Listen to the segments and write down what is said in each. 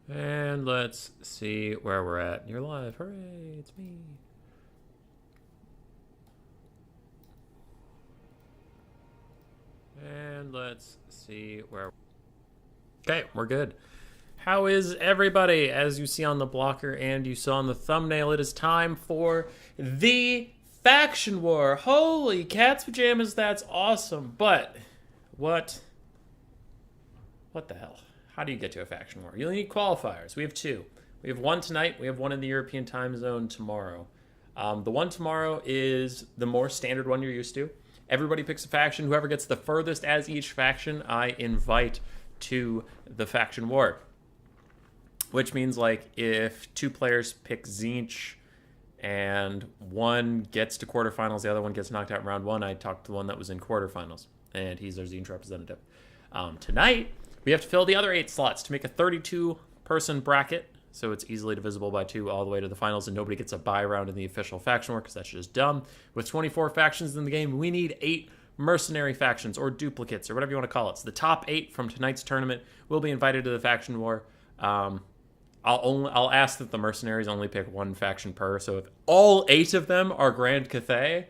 And let's see where we're at. You're live. Hooray, it's me. And let's see where... Okay, we're good. How is everybody? As you see on the blocker and you saw on the thumbnail, it is time for the faction war. Holy cat's pajamas, that's awesome. But what the hell? How do you get to a faction war? You'll need qualifiers. We have two. We have one tonight. We have one in the European time zone tomorrow. The one tomorrow is the more standard one you're used to. Everybody picks a faction. Whoever gets the furthest as each faction, I invite to the faction war. Which means, like, if two players pick Zinch and one gets to quarterfinals, the other one gets knocked out in round one, I talk to the one that was in quarterfinals, and he's our Zinch representative. Tonight, we have to fill the other 8 slots to make a 32-person bracket, so it's easily divisible by 2 all the way to the finals, and nobody gets a bye round in the official faction war, because that's just dumb. With 24 factions in the game, we need 8 mercenary factions, or duplicates, or whatever you want to call it. So the top 8 from tonight's tournament will be invited to the faction war. I'll ask that the mercenaries only pick 1 faction per, so if all 8 of them are Grand Cathay,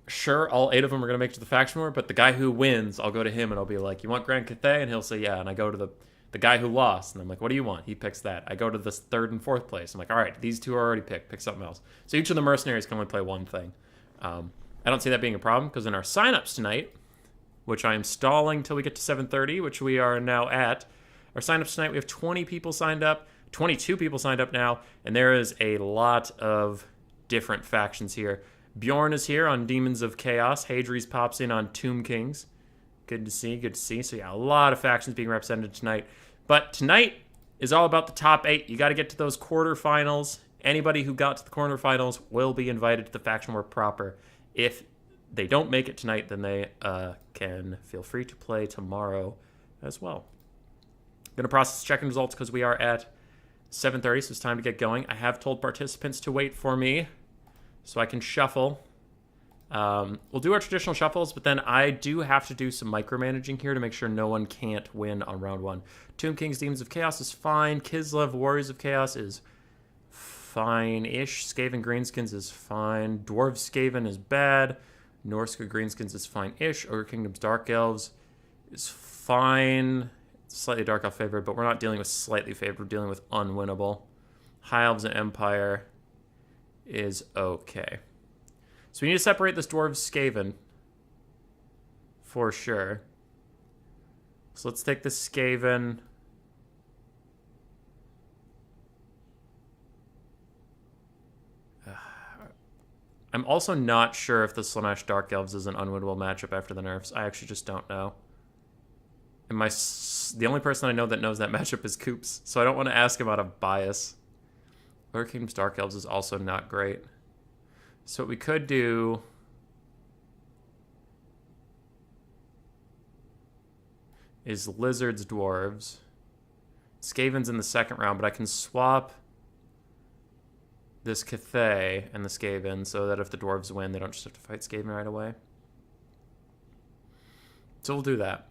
sure, all 8 of them are going to make it to the faction war, but the guy who wins, I'll go to him and I'll be like, you want Grand Cathay? And he'll say, yeah, and I go to the guy who lost, and I'm like, what do you want? He picks that. I go to the 3rd and 4th place. I'm like, all right, these 2 are already picked. Pick something else. So each of the mercenaries can only play 1 thing. I don't see that being a problem, because in our signups tonight, which I am stalling till we get to 7:30, which we are now at, our signups tonight, we have 20 people signed up. 22 people signed up now, and there is a lot of different factions here. Bjorn is here on Demons of Chaos. Hadries pops in on Tomb Kings. Good to see, good to see. So yeah, a lot of factions being represented tonight. But tonight is all about the top 8. You got to get to those quarterfinals. Anybody who got to the quarterfinals will be invited to the faction war proper. If they don't make it tonight, then they can feel free to play tomorrow as well. I'm going to process checking results because we are at 7:30, so it's time to get going. I have told participants to wait for me so I can shuffle. We'll do our traditional shuffles, but then I do have to do some micromanaging here to make sure no one can't win on round 1. Tomb Kings, Demons of Chaos is fine. Kislev, Warriors of Chaos is fine-ish. Skaven Greenskins is fine. Dwarves Skaven is bad. Norska Greenskins is fine-ish. Ogre Kingdom's Dark Elves is fine. Slightly Dark Elf favored, but we're not dealing with slightly favored. We're dealing with unwinnable. High Elves and Empire is okay. So we need to separate this Dwarves Skaven for sure. So let's take the Skaven. I'm also not sure if the Slanesh Dark Elves is an unwinnable matchup after the nerfs. I actually just don't know. And the only person I know that knows that matchup is Coops, so I don't want to ask him out of bias. Ogre Kingdom's Dark Elves is also not great. So what we could do is Lizards Dwarves. Skaven's in the 2nd round, but I can swap this Cathay and the Skaven so that if the Dwarves win, they don't just have to fight Skaven right away. So we'll do that.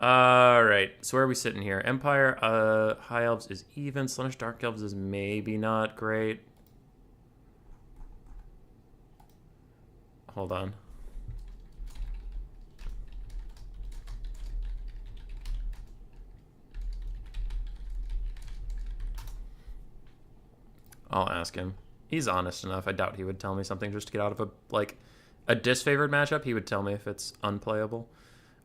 Alright, so where are we sitting here? Empire, High Elves is even. Slanesh Dark Elves is maybe not great. Hold on. I'll ask him. He's honest enough. I doubt he would tell me something just to get out of a disfavored matchup. He would tell me if it's unplayable.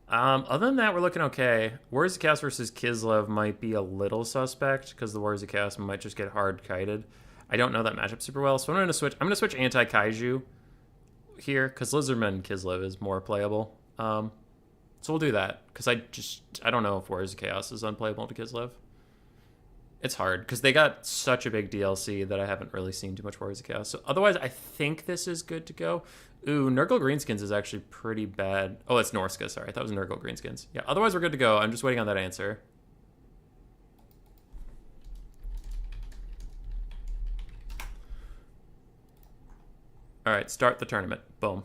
Other than that, we're looking okay. Warriors of Chaos versus Kislev might be a little suspect because the Warriors of Chaos might just get hard kited. I don't know that matchup super well, so I'm gonna switch anti-Kaiju here because Lizardman Kislev is more playable. So we'll do that because I don't know if Warriors of Chaos is unplayable to Kislev. It's hard because they got such a big DLC that I haven't really seen too much Warriors of Chaos. So otherwise, I think this is good to go. Ooh, Nurgle Greenskins is actually pretty bad. Oh, it's Norska. Sorry, I thought it was Nurgle Greenskins. Yeah, otherwise we're good to go. I'm just waiting on that answer. All right, start the tournament. Boom.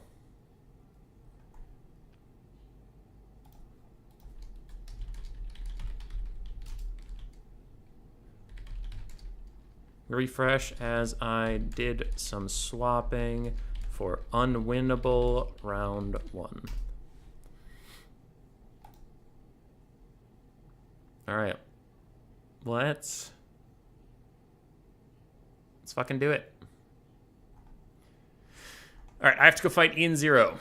refresh as I did some swapping for unwinnable round 1. All right, let's fucking do it. All right, I have to go fight Ian Zero.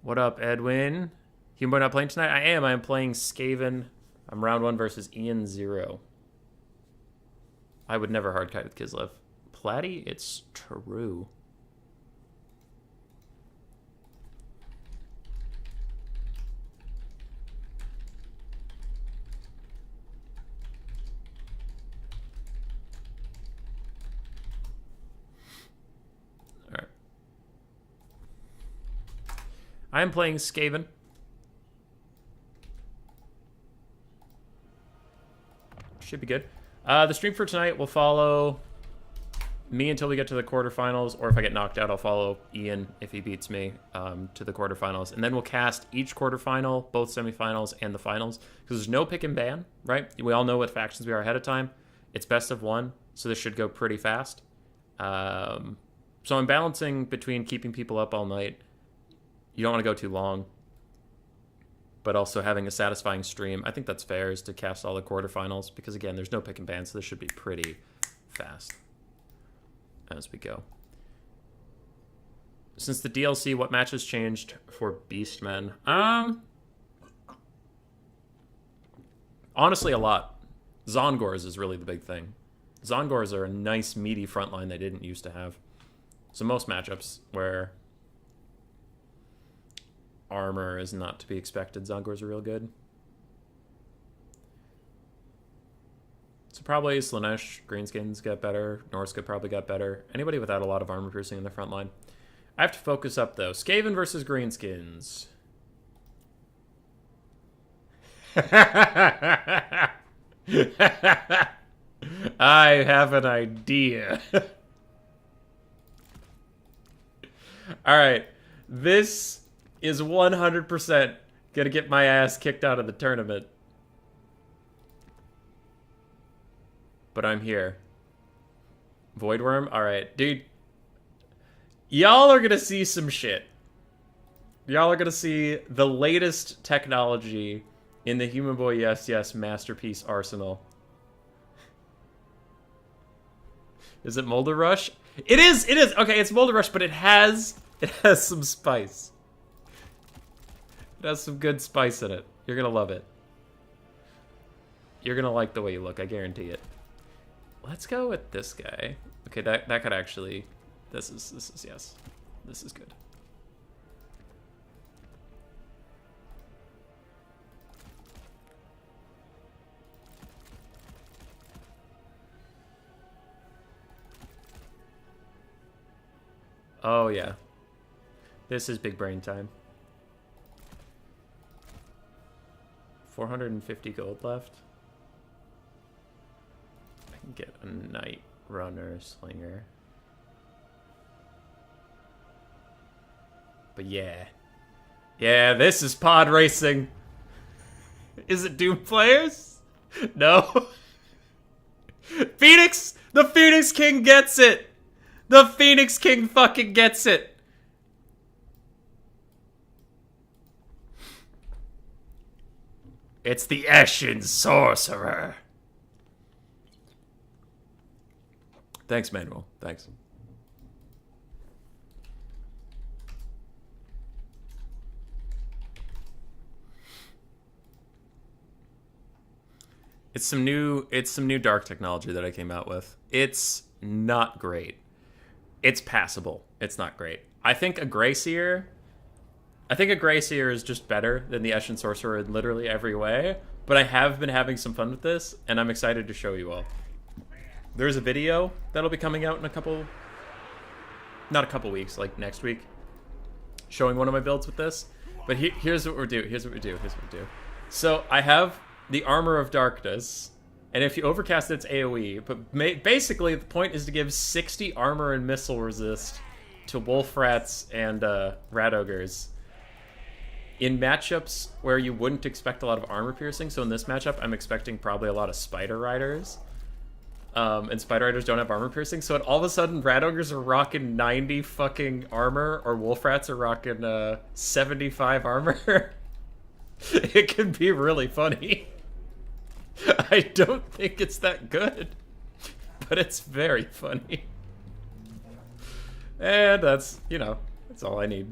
What up, Edwin? Human Boy not playing tonight? I am. I am playing Skaven. I'm round 1 versus Ian Zero. I would never hardkite with Kislev. Platy, it's true. Alright. I am playing Skaven. Should be good. The stream for tonight will follow me until we get to the quarterfinals, or if I get knocked out, I'll follow Ian if he beats me to the quarterfinals. And then we'll cast each quarterfinal, both semifinals, and the finals. Because there's no pick and ban, right? We all know what factions we are ahead of time. It's best of 1, so this should go pretty fast. So I'm balancing between keeping people up all night. You don't want to go too long, but also having a satisfying stream. I think that's fair, is to cast all the quarterfinals, because again, there's no pick and ban, so this should be pretty fast as we go. Since the DLC, what matches changed for Beastmen? Honestly, a lot. Zongors is really the big thing. Zongors are a nice, meaty frontline they didn't used to have. So most matchups where armor is not to be expected, Zongors are real good. So probably Slanesh, Greenskins get better. Norse could probably get better. Anybody without a lot of armor piercing in the front line. I have to focus up, though. Skaven versus Greenskins. I have an idea. Alright. This is 100% gonna get my ass kicked out of the tournament. But I'm here. Voidworm? Alright, dude. Y'all are gonna see some shit. Y'all are gonna see the latest technology in the Human Boy Yes Yes masterpiece arsenal. Is it Molder Rush? It is! It is! Okay, it's Molder Rush, but it has some spice. It has some good spice in it. You're gonna love it. You're gonna like the way you look, I guarantee it. Let's go with this guy. Okay, that could actually... This is yes. This is good. Oh, yeah. This is big brain time. 450 gold left. I can get a Knight Runner Slinger. But yeah. Yeah, this is pod racing. Is it Doom players? No. Phoenix! The Phoenix King gets it! The Phoenix King fucking gets it! It's the Ashen Sorcerer. Thanks, Manuel. Thanks. It's some new dark technology that I came out with. It's not great. It's passable. It's not great. I think a Grayseer is just better than the Ashen Sorcerer in literally every way, but I have been having some fun with this, and I'm excited to show you all. There's a video that'll be coming out in not a couple weeks, like next week, showing one of my builds with this. But here's what we do. So I have the Armor of Darkness, and if you overcast it, it's AoE. But basically, the point is to give 60 armor and missile resist to wolf rats and rat ogres. in matchups where you wouldn't expect a lot of armor piercing. So in this matchup, I'm expecting probably a lot of Spider Riders. And Spider Riders don't have armor piercing, so all of a sudden Rat Ogres are rocking 90 fucking armor, or Wolf Rats are rocking 75 armor. It can be really funny. I don't think it's that good, but it's very funny. And that's, you know, that's all I need.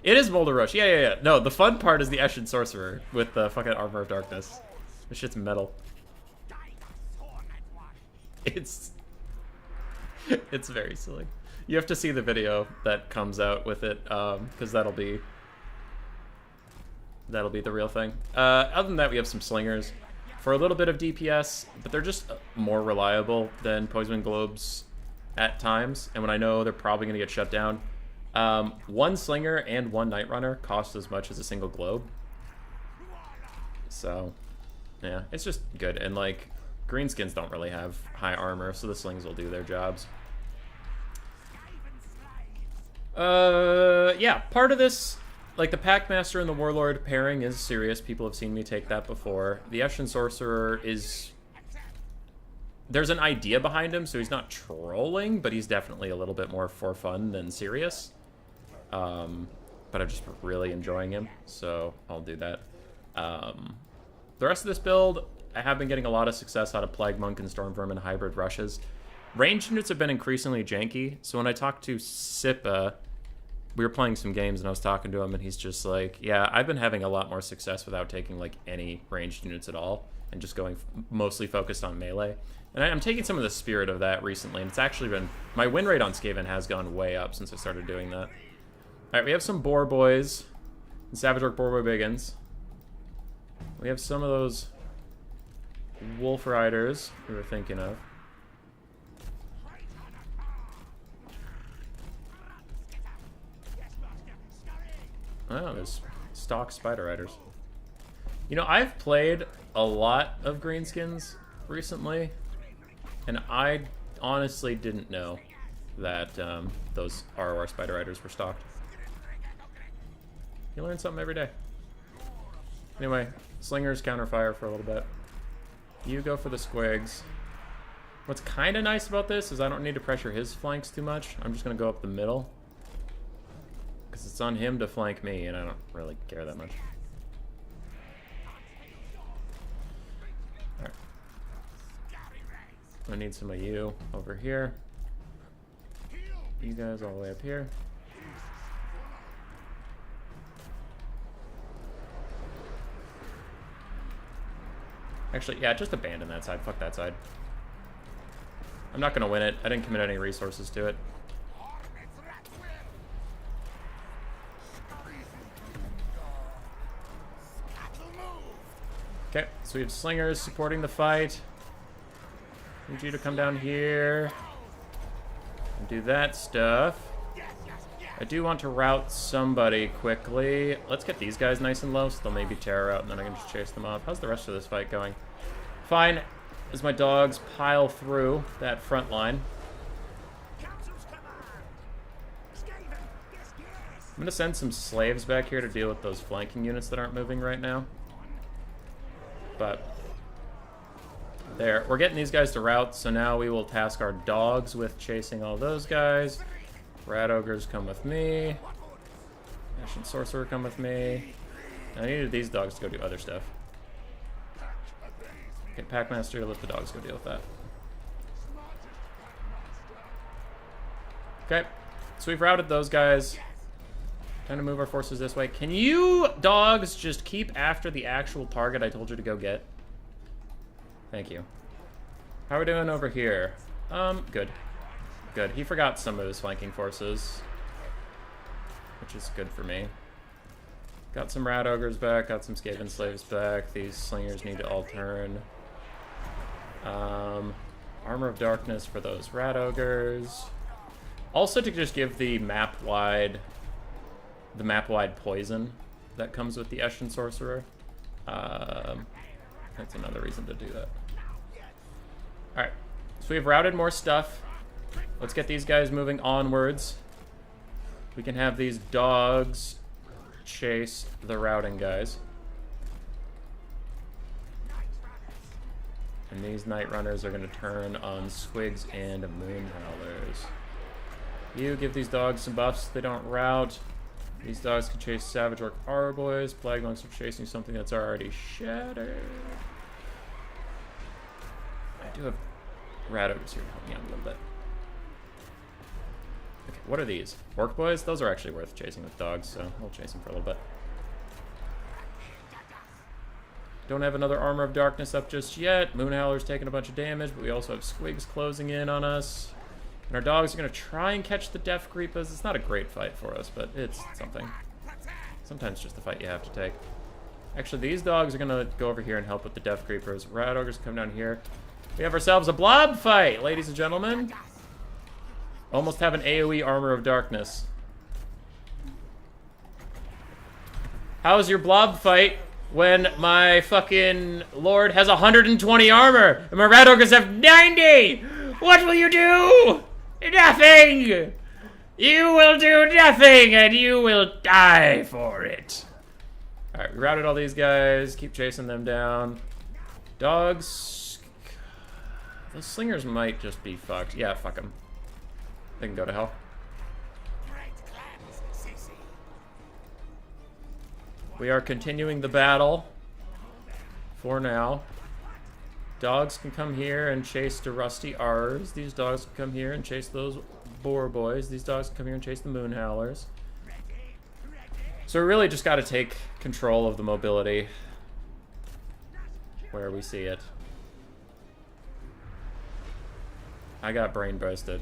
It is Molder Rush. Yeah. No, the fun part is the Eshin Sorcerer with the fucking Armor of Darkness. This shit's metal. It's very silly. You have to see the video that comes out with it, because that'll be the real thing. Other than that, we have some slingers for a little bit of DPS, but they're just more reliable than Poison Globes at times. And when I know they're probably going to get shut down, one slinger and one Night Runner cost as much as a single globe. So, yeah, it's just good. And like, greenskins don't really have high armor, so the slings will do their jobs. Yeah, part of this, like the Packmaster and the Warlord pairing is serious. People have seen me take that before. The Eshin Sorcerer is... There's an idea behind him, so he's not trolling, but he's definitely a little bit more for fun than serious. But I'm just really enjoying him, so I'll do that. The rest of this build, I have been getting a lot of success out of Plague Monk and Storm Vermin hybrid rushes. Ranged units have been increasingly janky, so when I talked to Sippa, we were playing some games and I was talking to him and he's just like, yeah, I've been having a lot more success without taking like any ranged units at all and just going mostly focused on melee. And I'm taking some of the spirit of that recently, and it's actually been... My win rate on Skaven has gone way up since I started doing that. Alright, we have some Boar Boys and Savage Orc Boar Boy Biggins. We have some of those Wolf Riders we were thinking of. Oh, there's stock Spider Riders. You know, I've played a lot of greenskins recently, and I honestly didn't know that those ROR Spider Riders were stocked. You learn something every day. Anyway, Slingers counterfire for a little bit. You go for the squigs. What's kind of nice about this is I don't need to pressure his flanks too much. I'm just going to go up the middle, because it's on him to flank me, and I don't really care that much. Alright. I need some of you over here. You guys all the way up here. Actually, yeah, just abandon that side. Fuck that side. I'm not going to win it. I didn't commit any resources to it. Okay, so we have slingers supporting the fight. Need you to come down here and do that stuff. I do want to route somebody quickly. Let's get these guys nice and low, so they'll maybe terror out, and then I can just chase them off. How's the rest of this fight going? Fine, as my dogs pile through that front line. I'm going to send some slaves back here to deal with those flanking units that aren't moving right now. But there, we're getting these guys to route, so now we will task our dogs with chasing all those guys. Rat Ogres come with me. Ashen Sorcerer come with me. I needed these dogs to go do other stuff. Okay, Packmaster, let the dogs go deal with that. Okay, so we've routed those guys. Time to move our forces this way. Can you, dogs, just keep after the actual target I told you to go get? Thank you. How are we doing over here? Good. Good. He forgot some of his flanking forces, which is good for me. Got some Rat Ogres back, got some Skaven Slaves back. These Slingers need to all turn. Armor of Darkness for those Rat Ogres. Also to just give the map-wide poison that comes with the Eshin Sorcerer. That's another reason to do that. Alright, so we've routed more stuff. Let's get these guys moving onwards. We can have these dogs chase the routing guys. And these Night Runners are going to turn on Squigs and Moonhowlers. You give these dogs some buffs so they don't rout. These dogs can chase Savage Orc Arboys. Plague Monks are chasing something that's already shattered. I do have Rat Ogres here to help me out a little bit. Okay, what are these? Orc Boys? Those are actually worth chasing with dogs, so we'll chase them for a little bit. Don't have another Armor of Darkness up just yet. Moonhowler's taking a bunch of damage, but we also have Squigs closing in on us. And our dogs are going to try and catch the Death Creepers. It's not a great fight for us, but it's something. Sometimes just the fight you have to take. Actually, these dogs are going to go over here and help with the Death Creepers. Rat Ogres come down here. We have ourselves a blob fight, ladies and gentlemen. Almost have an AoE Armor of Darkness. How's your blob fight when my fucking Lord has 120 armor and my Rat Ogres have 90? What will you do? Nothing! You will do nothing and you will die for it. Alright, we routed all these guys. Keep chasing them down. Dogs. Those slingers might just be fucked. Yeah, fuck them. They can go to hell. We are continuing the battle for now. Dogs can come here and chase the Rusty R's. These dogs can come here and chase those Boar Boys. These dogs can come here and chase the Moonhowlers. So we really just got to take control of the mobility where we see it. I got brain bursted.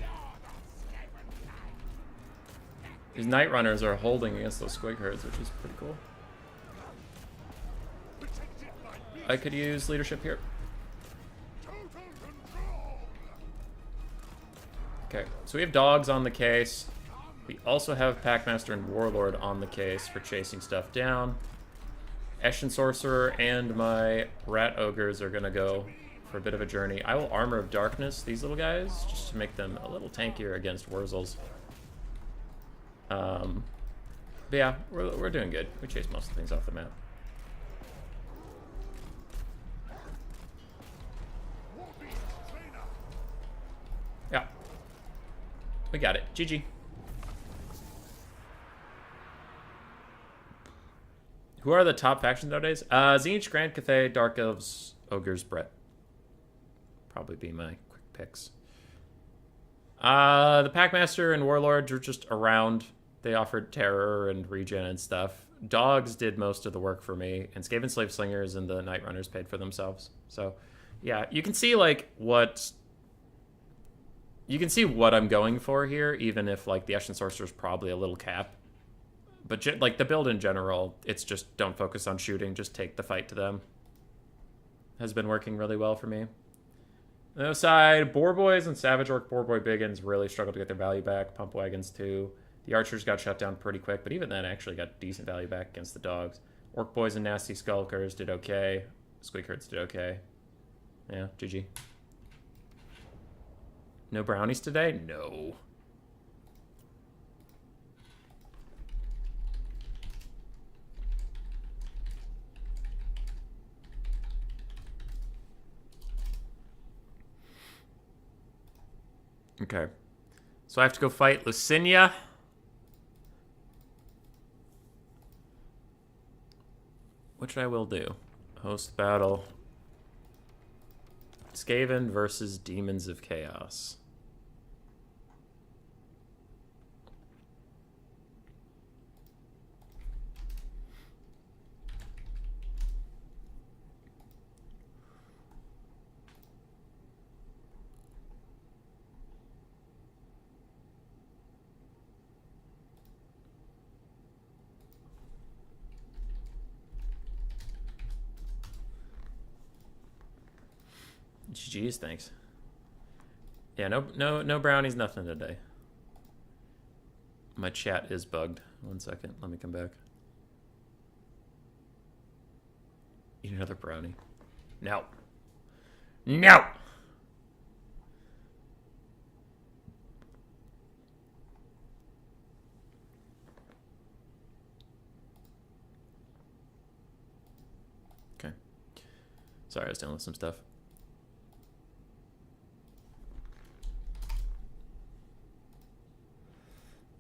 These Night Runners are holding against those Squig herds, which is pretty cool. I could use leadership here. Okay, so we have dogs on the case. We also have Packmaster and Warlord on the case for chasing stuff down. Eshin Sorcerer and my Rat Ogres are gonna go for a bit of a journey. I will Armor of Darkness these little guys, just to make them a little tankier against Wurzels. But yeah, we're doing good. We chase most of the things off the map. Yeah. We got it. GG. Who are the top factions nowadays? Tzeentch, Grand Cathay, Dark Elves, Ogres, Brett. Probably be my quick picks. The Packmaster and Warlords are just around. They offered terror and regen and stuff. Dogs did most of the work for me, and Skaven Slave Slingers and the Night Runners paid for themselves. So, yeah, you can see like what I'm going for here, even if like the Eshin Sorcerer is probably a little cap. But like the build in general, it's just don't focus on shooting, just take the fight to them. Has been working really well for me. On the other side, Boar Boys and Savage Orc Boar Boy Biggins really struggled to get their value back. Pump Wagons too. The Archers got shut down pretty quick, but even then actually got decent value back against the dogs. Orc Boys and Nasty Skulkers did okay. Squig Herds did okay. Yeah, GG. No brownies today? No. Okay. So I have to go fight Lucinia. Which I will do. Host battle. Skaven versus Demons of Chaos. GG's, thanks. Yeah, no brownies, nothing today. My chat is bugged. 1 second, let me come back. Eat another brownie. No. No! Sorry, I was dealing with some stuff.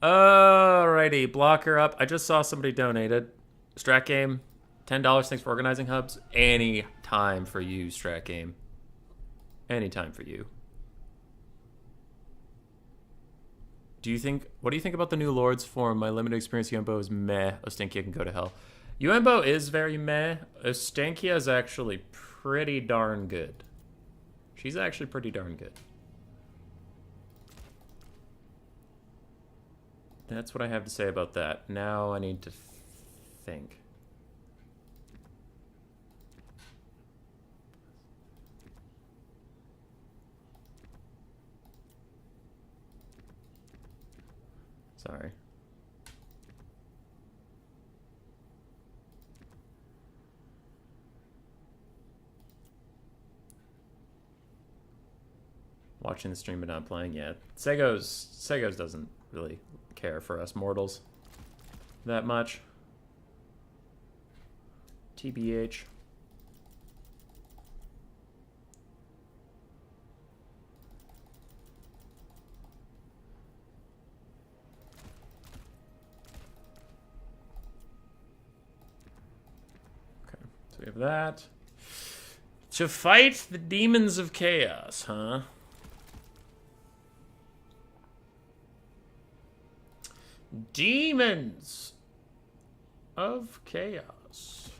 Alrighty, blocker up. I just saw somebody donated. Strat Game, $10. Thanks for organizing hubs. Any time for you, Strat Game. Any time for you. What do you think about the new Lord's form? My limited experience Yumbo is meh. Ostenkia can go to hell. Yumbo is very meh. Ostenkia is actually pretty darn good. She's actually pretty darn good. That's what I have to say about that. Now I need to think. Sorry. Watching the stream but not playing yet. Segos doesn't really care for us mortals that much. TBH. Okay, so we have that. To fight the demons of chaos, huh? Demons of chaos.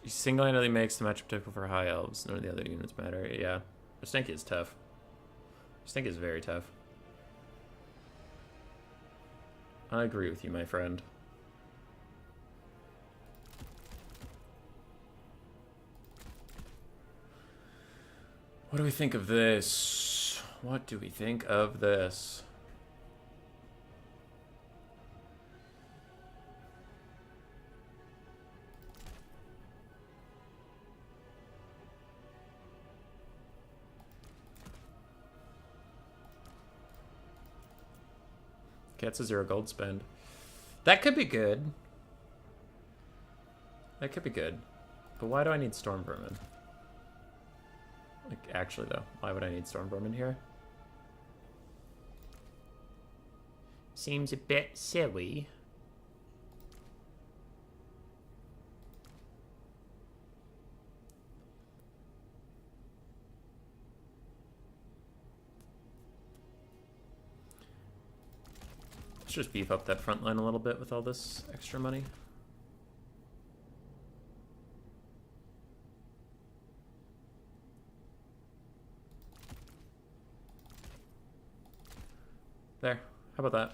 He single-handedly makes the matchup difficult for high elves. None of the other units matter. Yeah, Stanky is tough. Stanky is very tough. I agree with you, my friend. What do we think of this? What do we think of this? Gets a 0 gold spend. That could be good. That could be good. But why do I need Storm Vermin? Like, actually, though, why would I need Storm Vermin here? Seems a bit silly. Let's just beef up that front line a little bit with all this extra money. There. How about that?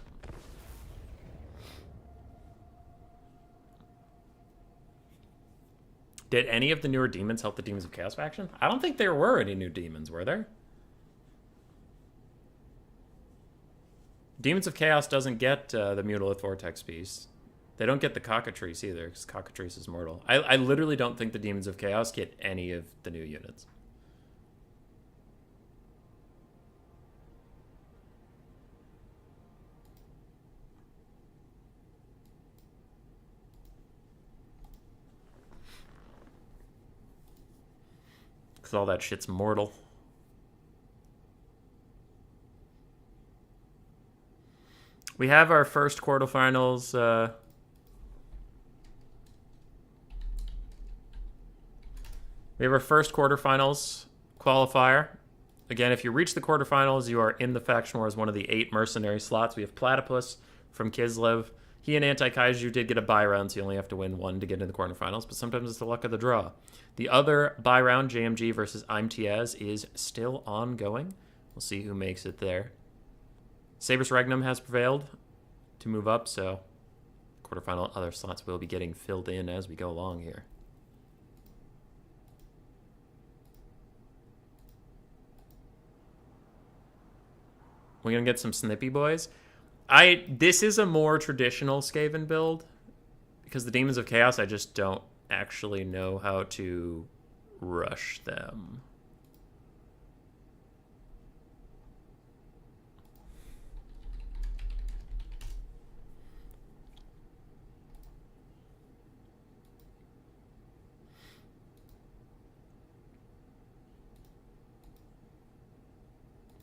Did any of the newer demons help the Demons of Chaos faction? I don't think there were any new demons, were there? Demons of Chaos doesn't get the Mutilith Vortex piece. They don't get the Cockatrice either, because Cockatrice is mortal. I literally don't think the Demons of Chaos get any of the new units. Because all that shit's mortal. We have our first quarterfinals. We have our first quarterfinals qualifier. Again, if you reach the quarterfinals, you are in the faction war as one of the 8 mercenary slots. We have Platypus from Kislev. He and Anti-Kaiju did get a bye round, so you only have to win 1 to get into the quarterfinals, but sometimes it's the luck of the draw. The other bye round, JMG versus Imtiaz, is still ongoing. We'll see who makes it there. Saber's Regnum has prevailed to move up, so quarterfinal other slots will be getting filled in as we go along here. We're going to get some Snippy Boys. This is a more traditional Skaven build, because the Demons of Chaos, I just don't actually know how to rush them.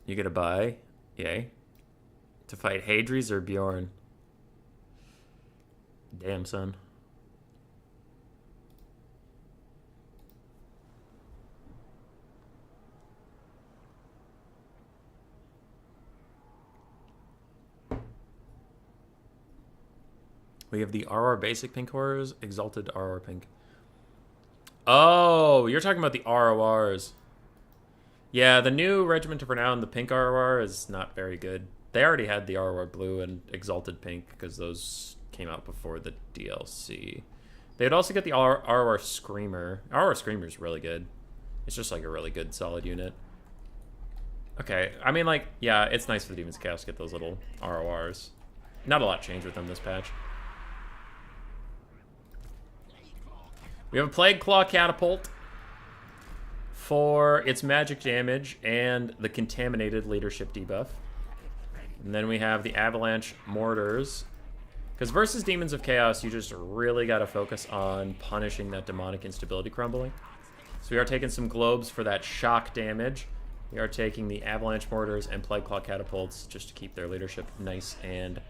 You get a buy. Yay. To fight Hadries or Bjorn? Damn, son. We have the RR basic pink horrors, exalted RR pink. Oh, you're talking about the RORs. Yeah, the new Regiment of Renown, the pink ROR, is not very good. They already had the ROR blue and exalted pink because those came out before the DLC. They'd also get the ROR Screamer. ROR Screamer is really good. It's just like a really good solid unit. Okay, I mean, like, yeah, it's nice for the Demons of Chaos to get those little RORs. Not a lot changed with them this patch. We have a Plague Claw Catapult for its magic damage and the Contaminated Leadership debuff. And then we have the Avalanche Mortars. Because versus Demons of Chaos, you just really got to focus on punishing that demonic instability crumbling. So we are taking some globes for that shock damage. We are taking the Avalanche Mortars and Plague Claw Catapults just to keep their leadership nice and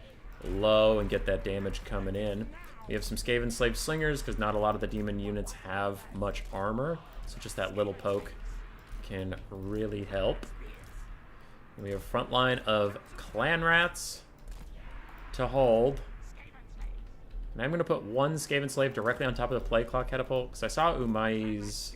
low and get that damage coming in. We have some Skaven Slave Slingers because not a lot of the demon units have much armor. So just that little poke can really help. And we have a front line of Clan Rats to hold. And I'm going to put one Skaven Slave directly on top of the Plague Claw Catapult because I saw Umai's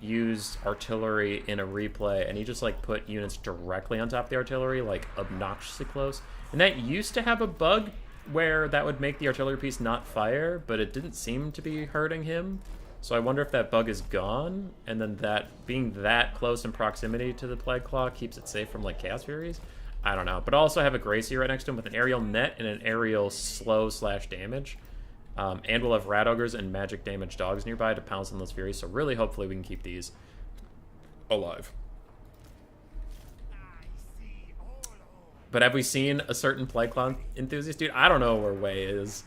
used artillery in a replay and he just like put units directly on top of the artillery, like obnoxiously close. And that used to have a bug where that would make the artillery piece not fire, but it didn't seem to be hurting him. So I wonder if that bug is gone, and then that being that close in proximity to the Plague Claw keeps it safe from like Chaos Furies. I don't know. But I also have a Gracie right next to him with an aerial net and an aerial slow / damage. And we'll have Rat Ogres and magic damage dogs nearby to pounce on those Furies. So really, hopefully we can keep these alive. But have we seen a certain Plague Claw enthusiast? Dude, I don't know where Wei is.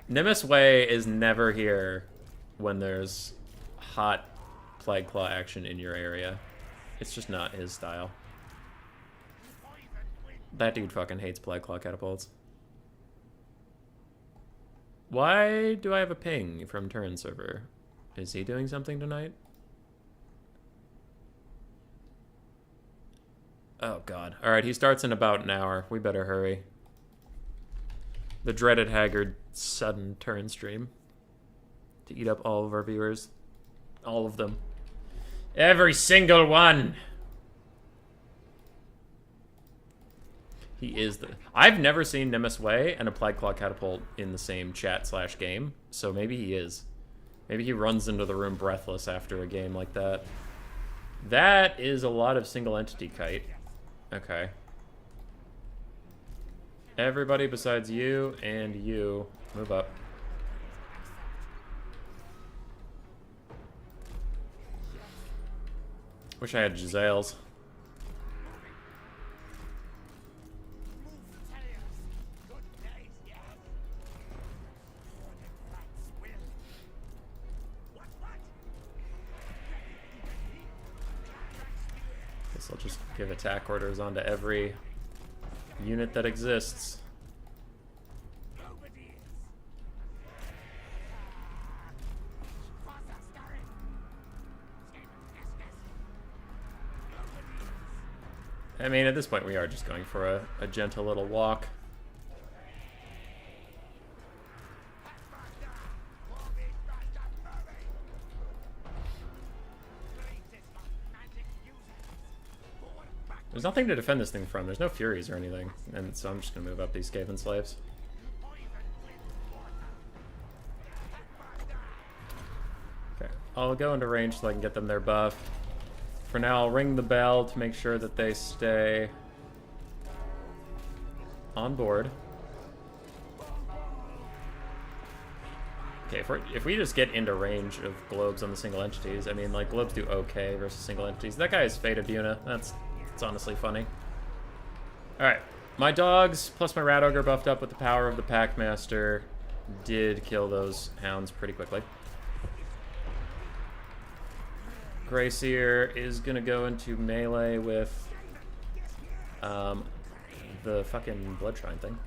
Nimbus Wei is never here when there's hot Plague Claw action in your area. It's just not his style. That dude fucking hates Plague Claw Catapults. Why do I have a ping from Turn Server? Is he doing something tonight? Oh, God. All right, he starts in about an hour. We better hurry. The dreaded Haggard sudden turn stream. To eat up all of our viewers. All of them. Every single one! He is the... I've never seen Nimbus Wei and a Plague Claw Catapult in the same chat / game, so maybe he is. Maybe he runs into the room breathless after a game like that. That is a lot of single entity kite. Okay. Everybody besides you and you, move up. Wish I had Giselles. Guess I'll just give attack orders onto every unit that exists. I mean, at this point, we are just going for a gentle little walk. There's nothing to defend this thing from. There's no Furies or anything. And so I'm just going to move up these Skaven Slaves. Okay, I'll go into range so I can get them their buff. For now, I'll ring the bell to make sure that they stay on board. Okay, if we just get into range of globes on the single entities, I mean, like, globes do okay versus single entities. That guy is Fate of Duna. That's honestly funny. Alright, my dogs plus my Rat Ogre buffed up with the power of the Packmaster did kill those hounds pretty quickly. Grayseer is going to go into melee with the fucking blood shrine thing.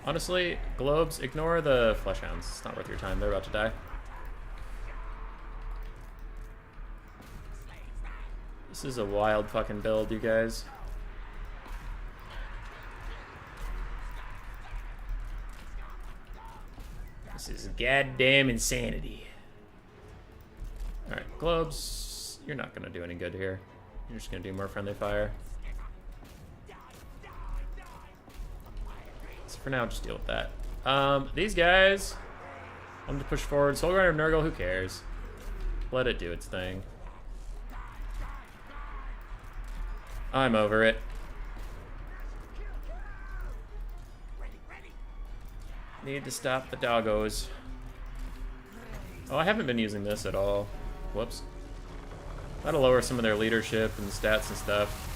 Honestly, globes, ignore the flesh hounds. It's not worth your time. They're about to die. This is a wild fucking build, you guys. This is goddamn insanity. Alright, globes, you're not gonna do any good here. You're just gonna do more friendly fire. So for now, just deal with that. These guys, I'm gonna push forward. Soul Grinder of Nurgle, who cares? Let it do its thing. I'm over it. Need to stop the doggos. Oh, I haven't been using this at all. Whoops. That'll lower some of their leadership and stats and stuff.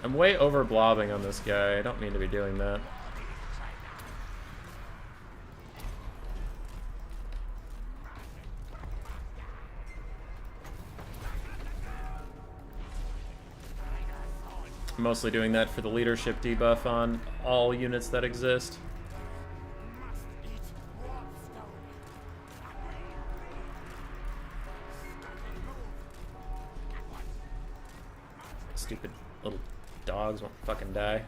I'm way over blobbing on this guy. I don't mean to be doing that. I'm mostly doing that for the leadership debuff on all units that exist. Stupid little dogs won't fucking die.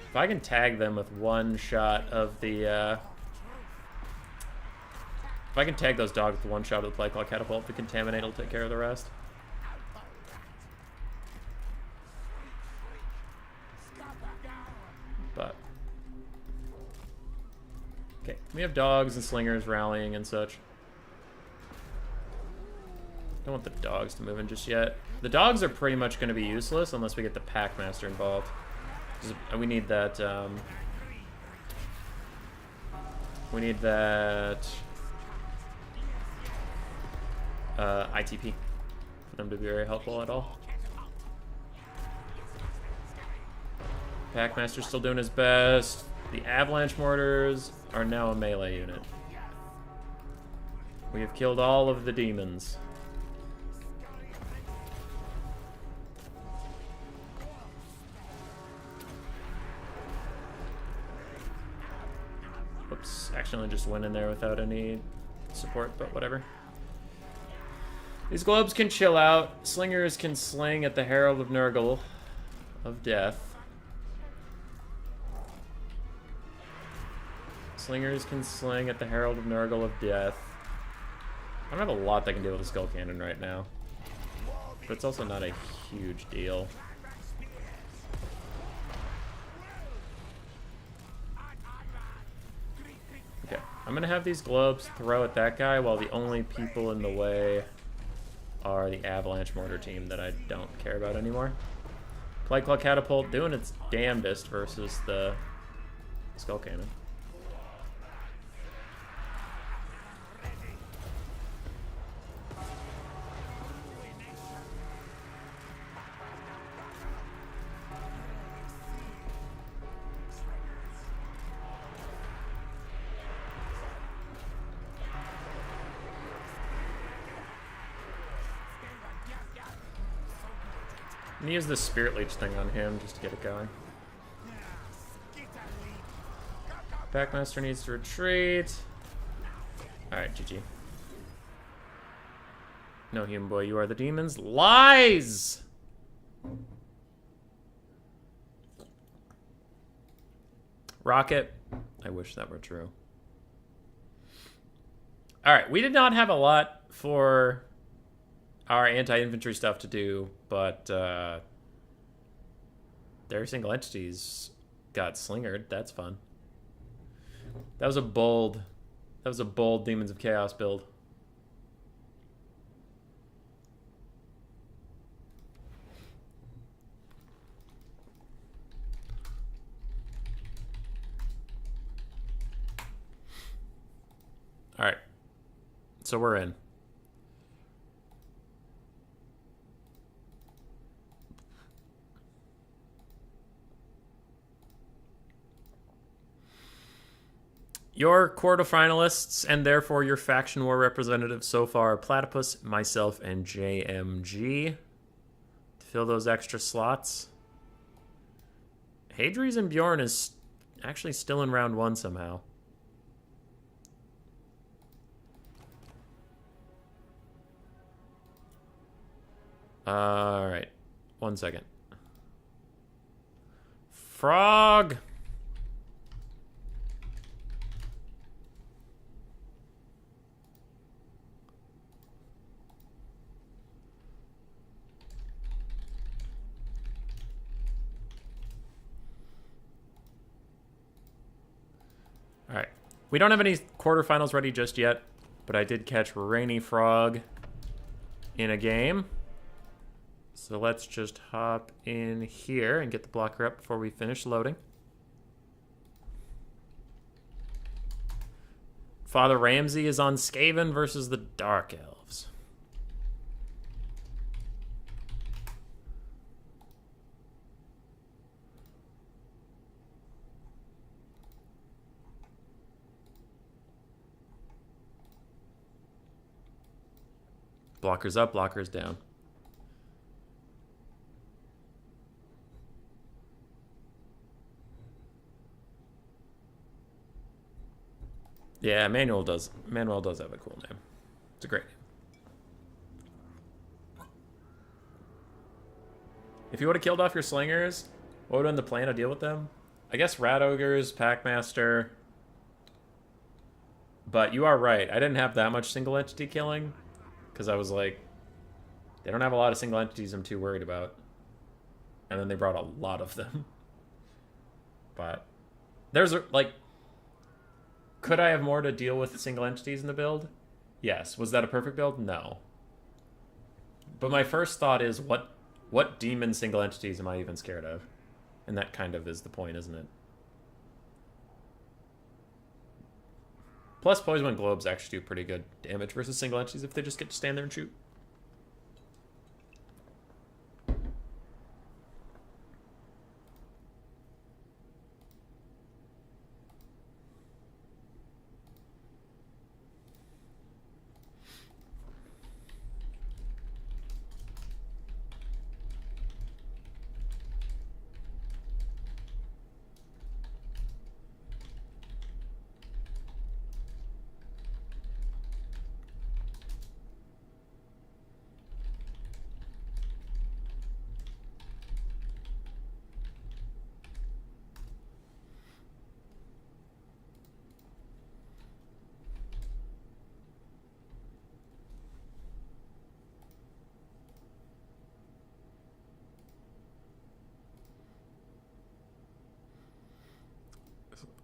If I can tag them with one shot of the, if I can tag those dogs with one shot of the Plague Claw Catapult, the Contaminate will take care of the rest. But okay, we have dogs and slingers rallying and such. Don't want the dogs to move in just yet. The dogs are pretty much going to be useless unless we get the Packmaster involved. We need that, ITP for them to be very helpful at all. Packmaster's still doing his best. The Avalanche Mortars are now a melee unit. We have killed all of the demons. Whoops, accidentally just went in there without any support, but whatever. These globes can chill out. Slingers can sling at the Herald of Nurgle of Death. Slingers can sling at the Herald of Nurgle of Death. I don't have a lot that can deal with a Skull Cannon right now, but it's also not a huge deal. Okay, I'm gonna have these globes throw at that guy while the only people in the way are the Avalanche Mortar team that I don't care about anymore. Plague Claw Catapult doing its damnedest versus the Skull Cannon. I'm gonna use the Spirit Leech thing on him just to get it going. Packmaster needs to retreat. Alright, GG. No, human boy, you are the demons. Lies! Rocket. I wish that were true. Alright, we did not have a lot for our anti-infantry stuff to do, but their single entities got slingered. That's fun. That was a bold Demons of Chaos build. All right, so we're in. Your quarterfinalists, and therefore your faction war representatives so far, are Platypus, myself, and JMG. To fill those extra slots. Hadries and Bjorn is actually still in round 1 somehow. Alright. 1 second. Frog! Alright. We don't have any quarterfinals ready just yet, but I did catch Rainy Frog in a game. So let's just hop in here and get the blocker up before we finish loading. Father Ramsey is on Skaven versus the Dark Elves. Blockers up, blockers down. Yeah, Manuel does have a cool name. It's a great name. If you would have killed off your slingers, what would have been the plan to deal with them? I guess Rat Ogres, Packmaster. But you are right. I didn't have that much single entity killing. Because I was like, they don't have a lot of single entities I'm too worried about. And then they brought a lot of them. But there's, like, could I have more to deal with single entities in the build? Yes. Was that a perfect build? No. But my first thought is, what demon single entities am I even scared of? And that kind of is the point, isn't it? Plus, Poison Globes actually do pretty good damage versus single entities if they just get to stand there and shoot.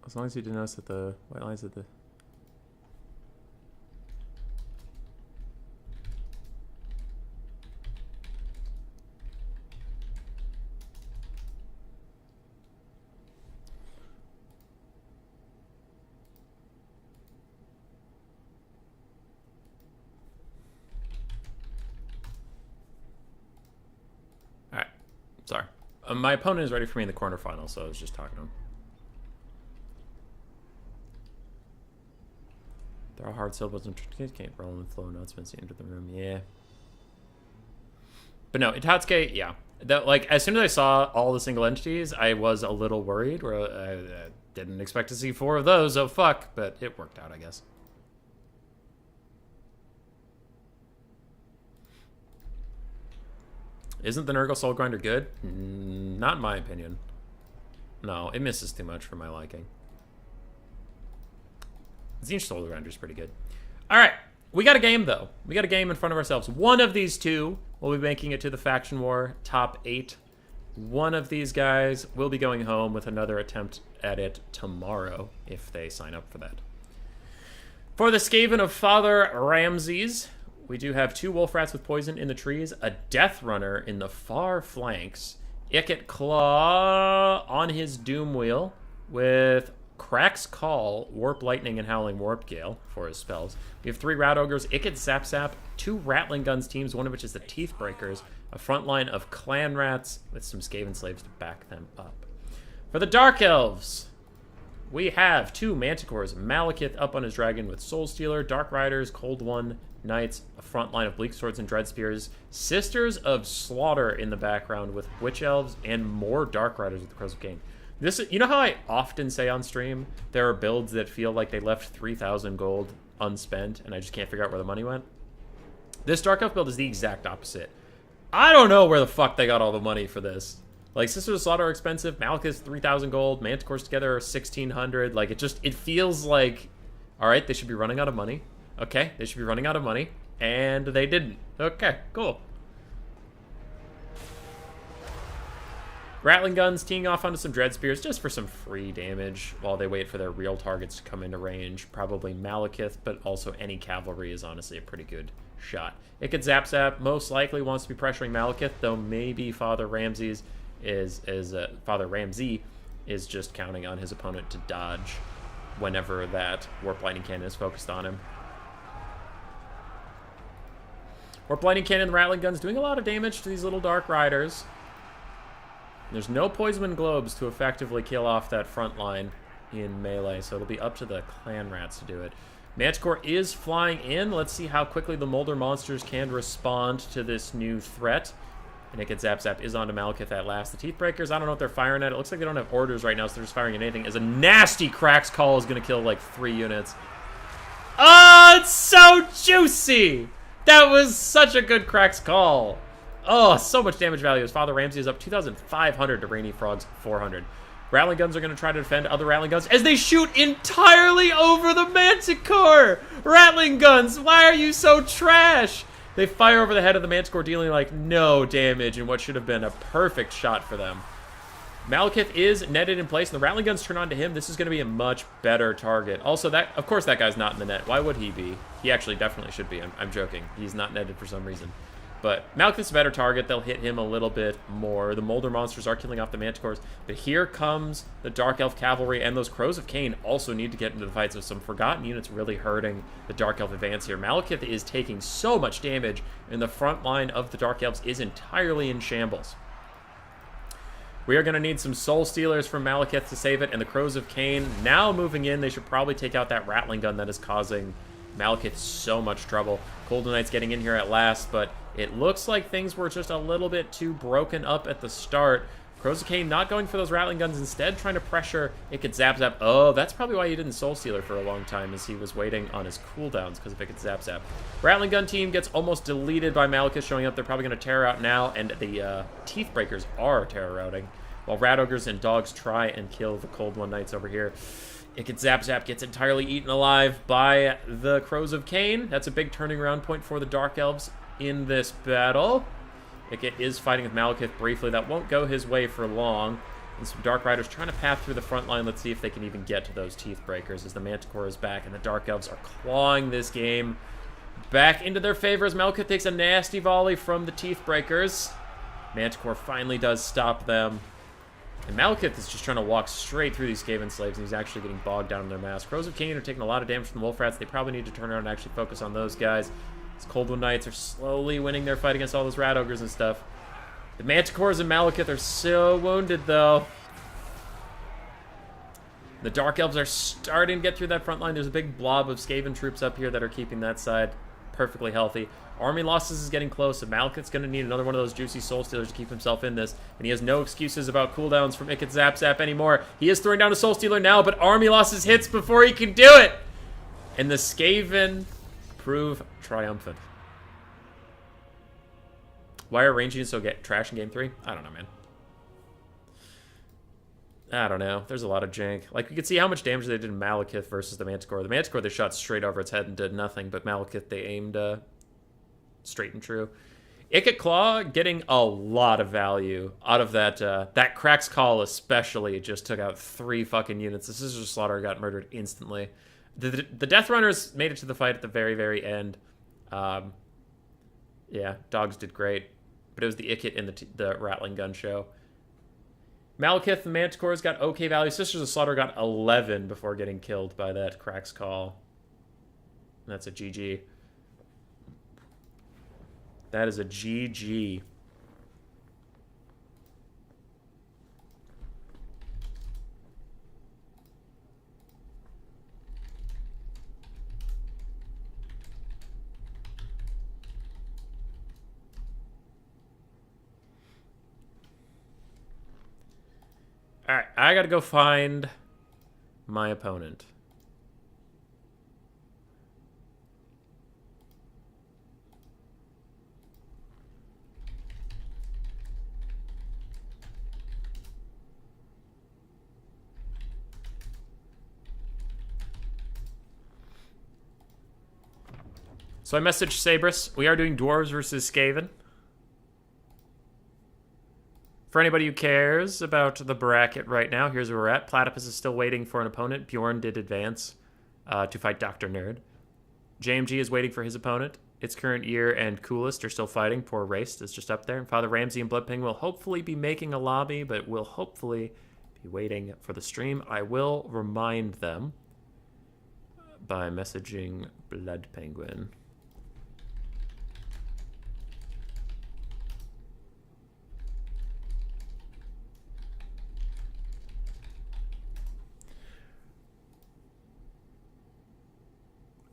As long as you didn't notice that the white lines at the... Alright, sorry. My opponent is ready for me in the quarterfinal, so I was just talking to him. There are hard syllables and can't roll in the flow notes once you enter the room. Yeah. But no, Itatsuke, yeah. That, like, as soon as I saw all the single entities, I was a little worried. Where I didn't expect to see 4 of those, oh fuck. But it worked out, I guess. Isn't the Nurgle Soul Grinder good? Not in my opinion. No, it misses too much for my liking. Zinch Soul Grinder is pretty good. All right, we got a game, though. We got a game in front of ourselves. One of these two will be making it to the Faction War top 8. One of these guys will be going home with another attempt at it tomorrow, if they sign up for that. For the Skaven of Father Ramses, we do have 2 Wolf Rats with poison in the trees, a Death Runner in the far flanks, Icket Claw on his Doom Wheel with Crack's Call, Warp Lightning, and Howling Warp Gale for his spells. We have 3 Rat Ogres, Icket Zap Zap, 2 Rattling Guns teams, one of which is the Teeth Breakers, a front line of Clan Rats with some Skaven Slaves to back them up. For the Dark Elves, we have 2 Manticores, Malekith up on his dragon with Soul Stealer, Dark Riders, Cold One Knights, a front line of Bleak Swords and Dread Spears, Sisters of Slaughter in the background with Witch Elves, and more Dark Riders with the Crows of Cain. This, you know how I often say on stream, there are builds that feel like they left 3,000 gold unspent, and I just can't figure out where the money went? This Dark Elf build is the exact opposite. I don't know where the fuck they got all the money for this. Like, Sisters of Slaughter are expensive, Malekith's 3,000 gold, Manticores together are 1,600. Like, it feels like, alright, they should be running out of money. Okay, they should be running out of money, and they didn't. Okay, cool. Rattling Guns teeing off onto some Dread Spears just for some free damage while they wait for their real targets to come into range. Probably Malekith, but also any cavalry is honestly a pretty good shot. It could Zap Zap, most likely wants to be pressuring Malekith, though maybe Father Ramsey is just counting on his opponent to dodge whenever that Warp Lightning Cannon is focused on him. Warp Lightning Cannon and the Rattling Guns doing a lot of damage to these little Dark Riders. There's no Poisonman Globes to effectively kill off that front line in melee, so it'll be up to the Clan Rats to do it. Manticore is flying in. Let's see how quickly the Molder monsters can respond to this new threat. Naked Zap Zap is onto Malekith at last. The Teeth Breakers, I don't know what they're firing at. It looks like they don't have orders right now, so they're just firing at anything. As a nasty Cracks Call is going to kill like 3 units. Oh, it's so juicy! That was such a good Cracks Call. Oh, so much damage value as Father Ramsey is up 2,500 to Rainy Frog's 400. Rattling Guns are going to try to defend other Rattling Guns as they shoot entirely over the Manticore! Rattling Guns, why are you so trash? They fire over the head of the Manticore, dealing like no damage in what should have been a perfect shot for them. Malekith is netted in place, and the Rattling Guns turn on to him. This is going to be a much better target. Also, of course that guy's not in the net. Why would he be? He actually definitely should be. I'm joking. He's not netted for some reason. But Malekith's a better target. They'll hit him a little bit more. The Molder monsters are killing off the Manticores. But here comes the Dark Elf Cavalry, and those Crows of Cain also need to get into the fight. So some forgotten units really hurting the Dark Elf advance here. Malekith is taking so much damage, and the front line of the Dark Elves is entirely in shambles. We are going to need some Soul Stealers from Malekith to save it, and the Crows of Cain now moving in. They should probably take out that Rattling Gun that is causing Malekith so much trouble. Golden Knight's getting in here at last, but it looks like things were just a little bit too broken up at the start. Crows of Cain not going for those Rattling Guns, instead trying to pressure. It could Zap Zap. Oh, that's probably why he didn't Soul Stealer for a long time, as he was waiting on his cooldowns because if it could Zap Zap. Rattling Gun team gets almost deleted by Malekith showing up. They're probably going to Terror out now, and the Teeth Breakers are Terror routing, while Rat Ogres and Dogs try and kill the Cold One Knights over here. It gets Zap Zap, gets entirely eaten alive by the Crows of Cain. That's a big turning around point for the Dark Elves in this battle. Icket is fighting with Malekith briefly. That won't go his way for long. And some Dark Riders trying to path through the front line. Let's see if they can even get to those Teeth Breakers as the Manticore is back and the Dark Elves are clawing this game back into their favor as Malekith takes a nasty volley from the Teeth Breakers. Manticore finally does stop them. And Malekith is just trying to walk straight through these Skaven slaves, and he's actually getting bogged down in their mass. Crows of Cain are taking a lot of damage from the Wolf Rats. They probably need to turn around and actually focus on those guys. These Cold One Knights are slowly winning their fight against all those Rat Ogres and stuff. The Manticores and Malekith are so wounded, though. The Dark Elves are starting to get through that front line. There's a big blob of Skaven troops up here that are keeping that side perfectly healthy. Army losses is getting close, and Malekith's going to need another one of those juicy Soul Stealers to keep himself in this, and he has no excuses about cooldowns from Icket Zap Zap anymore. He is throwing down a Soul Stealer now, but Army losses hits before he can do it! And the Skaven prove triumphant. Why are ranging so trash in Game 3? I don't know, man. I don't know. There's a lot of jank. Like, you can see how much damage they did in Malekith versus the Manticore. The Manticore, they shot straight over its head and did nothing, but Malekith, they aimed straight and true. Icket Claw getting a lot of value out of that. That Cracks Call especially just took out 3 fucking units. The Sisters of Slaughter got murdered instantly. The Death Runners made it to the fight at the very, very end. Yeah, Dogs did great. But it was the Icket and the Rattling Gun show. Malekith and Manticores got okay value. Sisters of Slaughter got 11 before getting killed by that Cracks Call. And that's a GG. That is a GG. Alright, I gotta go find my opponent. So I messaged Sabrus. We are doing Dwarves versus Skaven. For anybody who cares about the bracket right now, here's where we're at. Platypus is still waiting for an opponent. Bjorn did advance to fight Dr. Nerd. JMG is waiting for his opponent. Its Current Year and Coolest are still fighting. Poor Raced is just up there. And Father Ramsey and Bloodping will hopefully be making a lobby, but will hopefully be waiting for the stream. I will remind them by messaging Blood Penguin.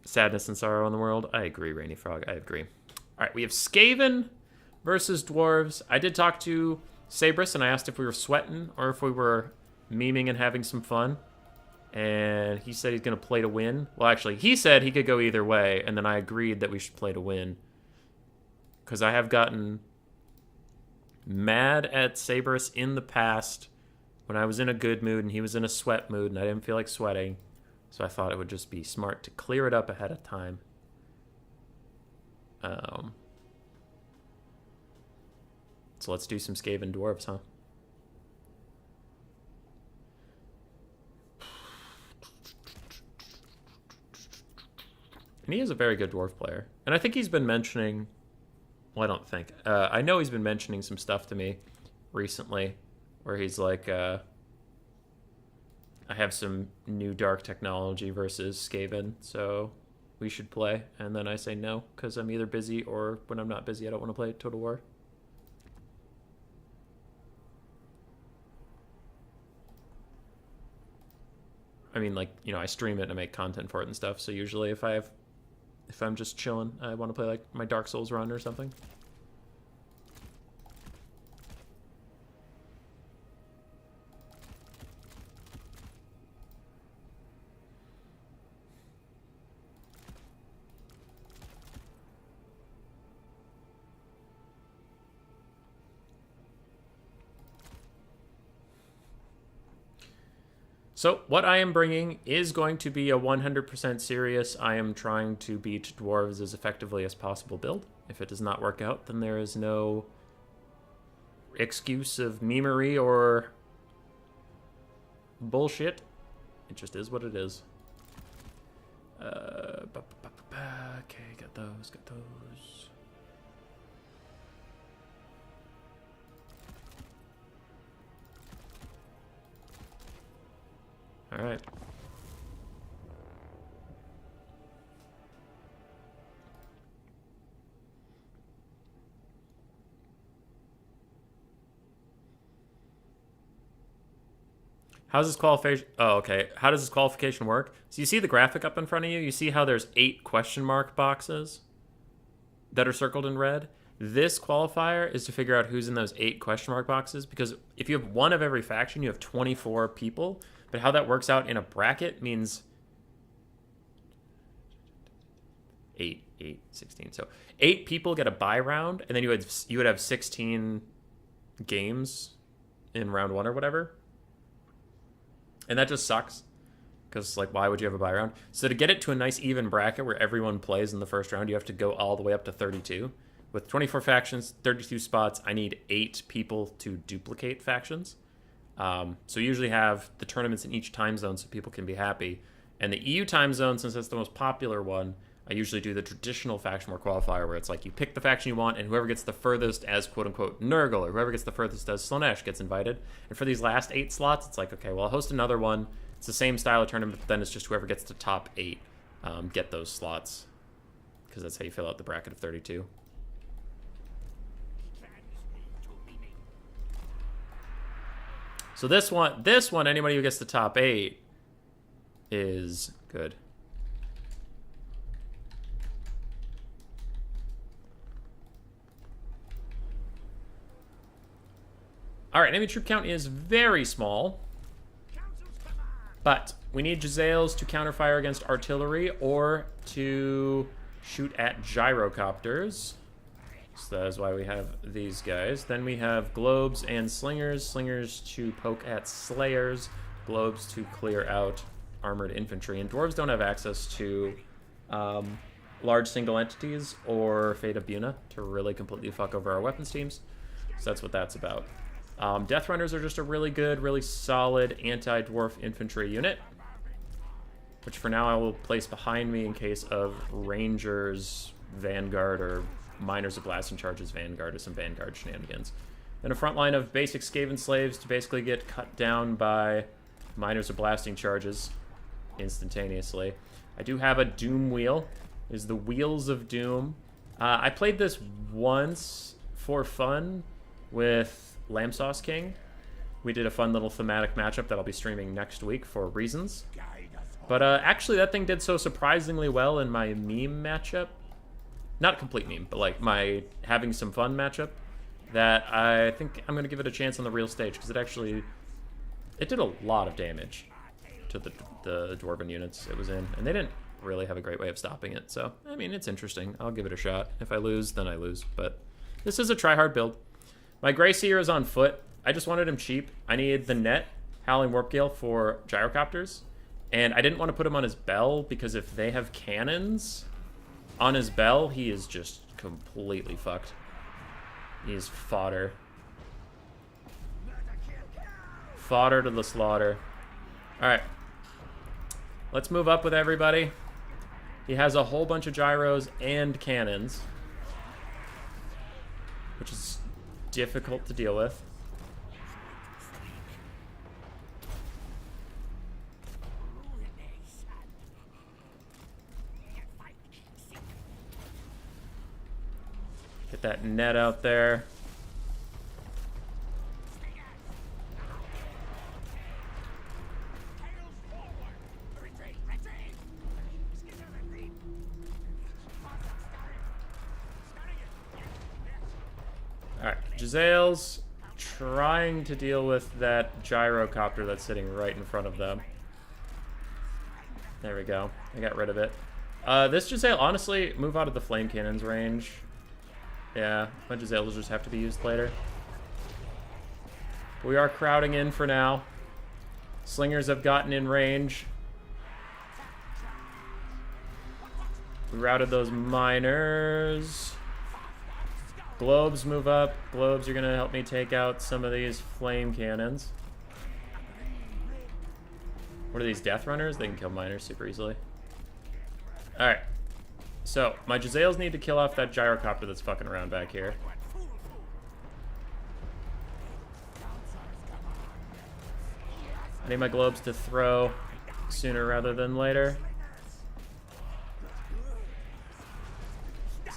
Sadness and sorrow in the world. I agree, Rainy Frog. I agree. All right, we have Skaven versus Dwarves. I did talk to Sabrus, and I asked if we were sweating or if we were memeing and having some fun. And he said he's going to play to win. Well, actually, he said he could go either way, and then I agreed that we should play to win. Because I have gotten mad at Sabrus in the past when I was in a good mood and he was in a sweat mood, and I didn't feel like sweating. So I thought it would just be smart to clear it up ahead of time. So let's do some Skaven Dwarves, huh? And he is a very good Dwarf player. And I think he's been mentioning... Well, I don't think. I know he's been mentioning some stuff to me recently where he's like... I have some new dark technology versus Skaven, so we should play. And then I say no, because I'm either busy or when I'm not busy, I don't want to play Total War. I mean, like, you know, I stream it and I make content for it and stuff, so usually if I'm just chilling, I want to play, like, my Dark Souls run or something. So what I am bringing is going to be a 100% serious. I am trying to beat Dwarves as effectively as possible build. If it does not work out, then there is no excuse of memery or bullshit. It just is what it is. Okay, got those, got those. All right. How's this qualification? Oh, okay. How does this qualification work? So you see the graphic up in front of you? You see how there's 8 question mark boxes that are circled in red? This qualifier is to figure out who's in those 8 question mark boxes, because if you have one of every faction, you have 24 people. But how that works out in a bracket means 8, 16. So 8 people get a bye round, and then you would have 16 games in round 1 or whatever. And that just sucks, because, like, why would you have a bye round? So to get it to a nice even bracket where everyone plays in the first round, you have to go all the way up to 32. With 24 factions, 32 spots, I need 8 people to duplicate factions. So you usually have the tournaments in each time zone so people can be happy. And the EU time zone, since that's the most popular one, I usually do the traditional faction war qualifier, where it's like you pick the faction you want, and whoever gets the furthest as quote-unquote Nurgle, or whoever gets the furthest as Slaanesh gets invited. And for these last 8 slots, it's like, okay, well, I'll host another one. It's the same style of tournament, but then it's just whoever gets the top 8 get those slots, because that's how you fill out the bracket of 32. So this one, anybody who gets the top 8 is good. All right, enemy troop count is very small. But we need Giselles to counterfire against artillery or to shoot at gyrocopters. So that is why we have these guys. Then we have globes and slingers. Slingers to poke at slayers. Globes to clear out armored infantry. And dwarves don't have access to large single entities or Fate of Buna to really completely fuck over our weapons teams. So that's what that's about. Death Runners are just a really good, really solid anti-dwarf infantry unit, which for now I will place behind me in case of Rangers, Vanguard, or Miners of Blasting Charges, Vanguard, or some Vanguard shenanigans. Then a front line of basic Skaven slaves to basically get cut down by Miners of Blasting Charges instantaneously. I do have a Doom Wheel. It is the Wheels of Doom. I played this once for fun with Lamb Sauce King. We did a fun little thematic matchup that I'll be streaming next week for reasons. But actually that thing did so surprisingly well in my meme matchup. Not a complete meme, but like my having some fun matchup, that I think I'm going to give it a chance on the real stage, because it did a lot of damage to the Dwarven units it was in, and they didn't really have a great way of stopping it. So, I mean, it's interesting. I'll give it a shot. If I lose, then I lose. But this is a try-hard build. My Grey Seer is on foot. I just wanted him cheap. I needed the net, Howling Warp Gale for gyrocopters, and I didn't want to put him on his bell, because if they have cannons on his bell, he is just completely fucked. He's fodder. Fodder to the slaughter. Alright. Let's move up with everybody. He has a whole bunch of gyros and cannons, which is difficult to deal with. Get that net out there. Alright, Giselles trying to deal with that gyrocopter that's sitting right in front of them. There we go. I got rid of it. This Giselle, honestly, move out of the flame cannons range. Yeah, my Giselles will just have to be used later. We are crowding in for now. Slingers have gotten in range. We routed those miners. Globes move up. Globes are going to help me take out some of these flame cannons. What are these, Death Runners? They can kill miners super easily. Alright. So, my Giselles need to kill off that gyrocopter that's fucking around back here. I need my globes to throw sooner rather than later.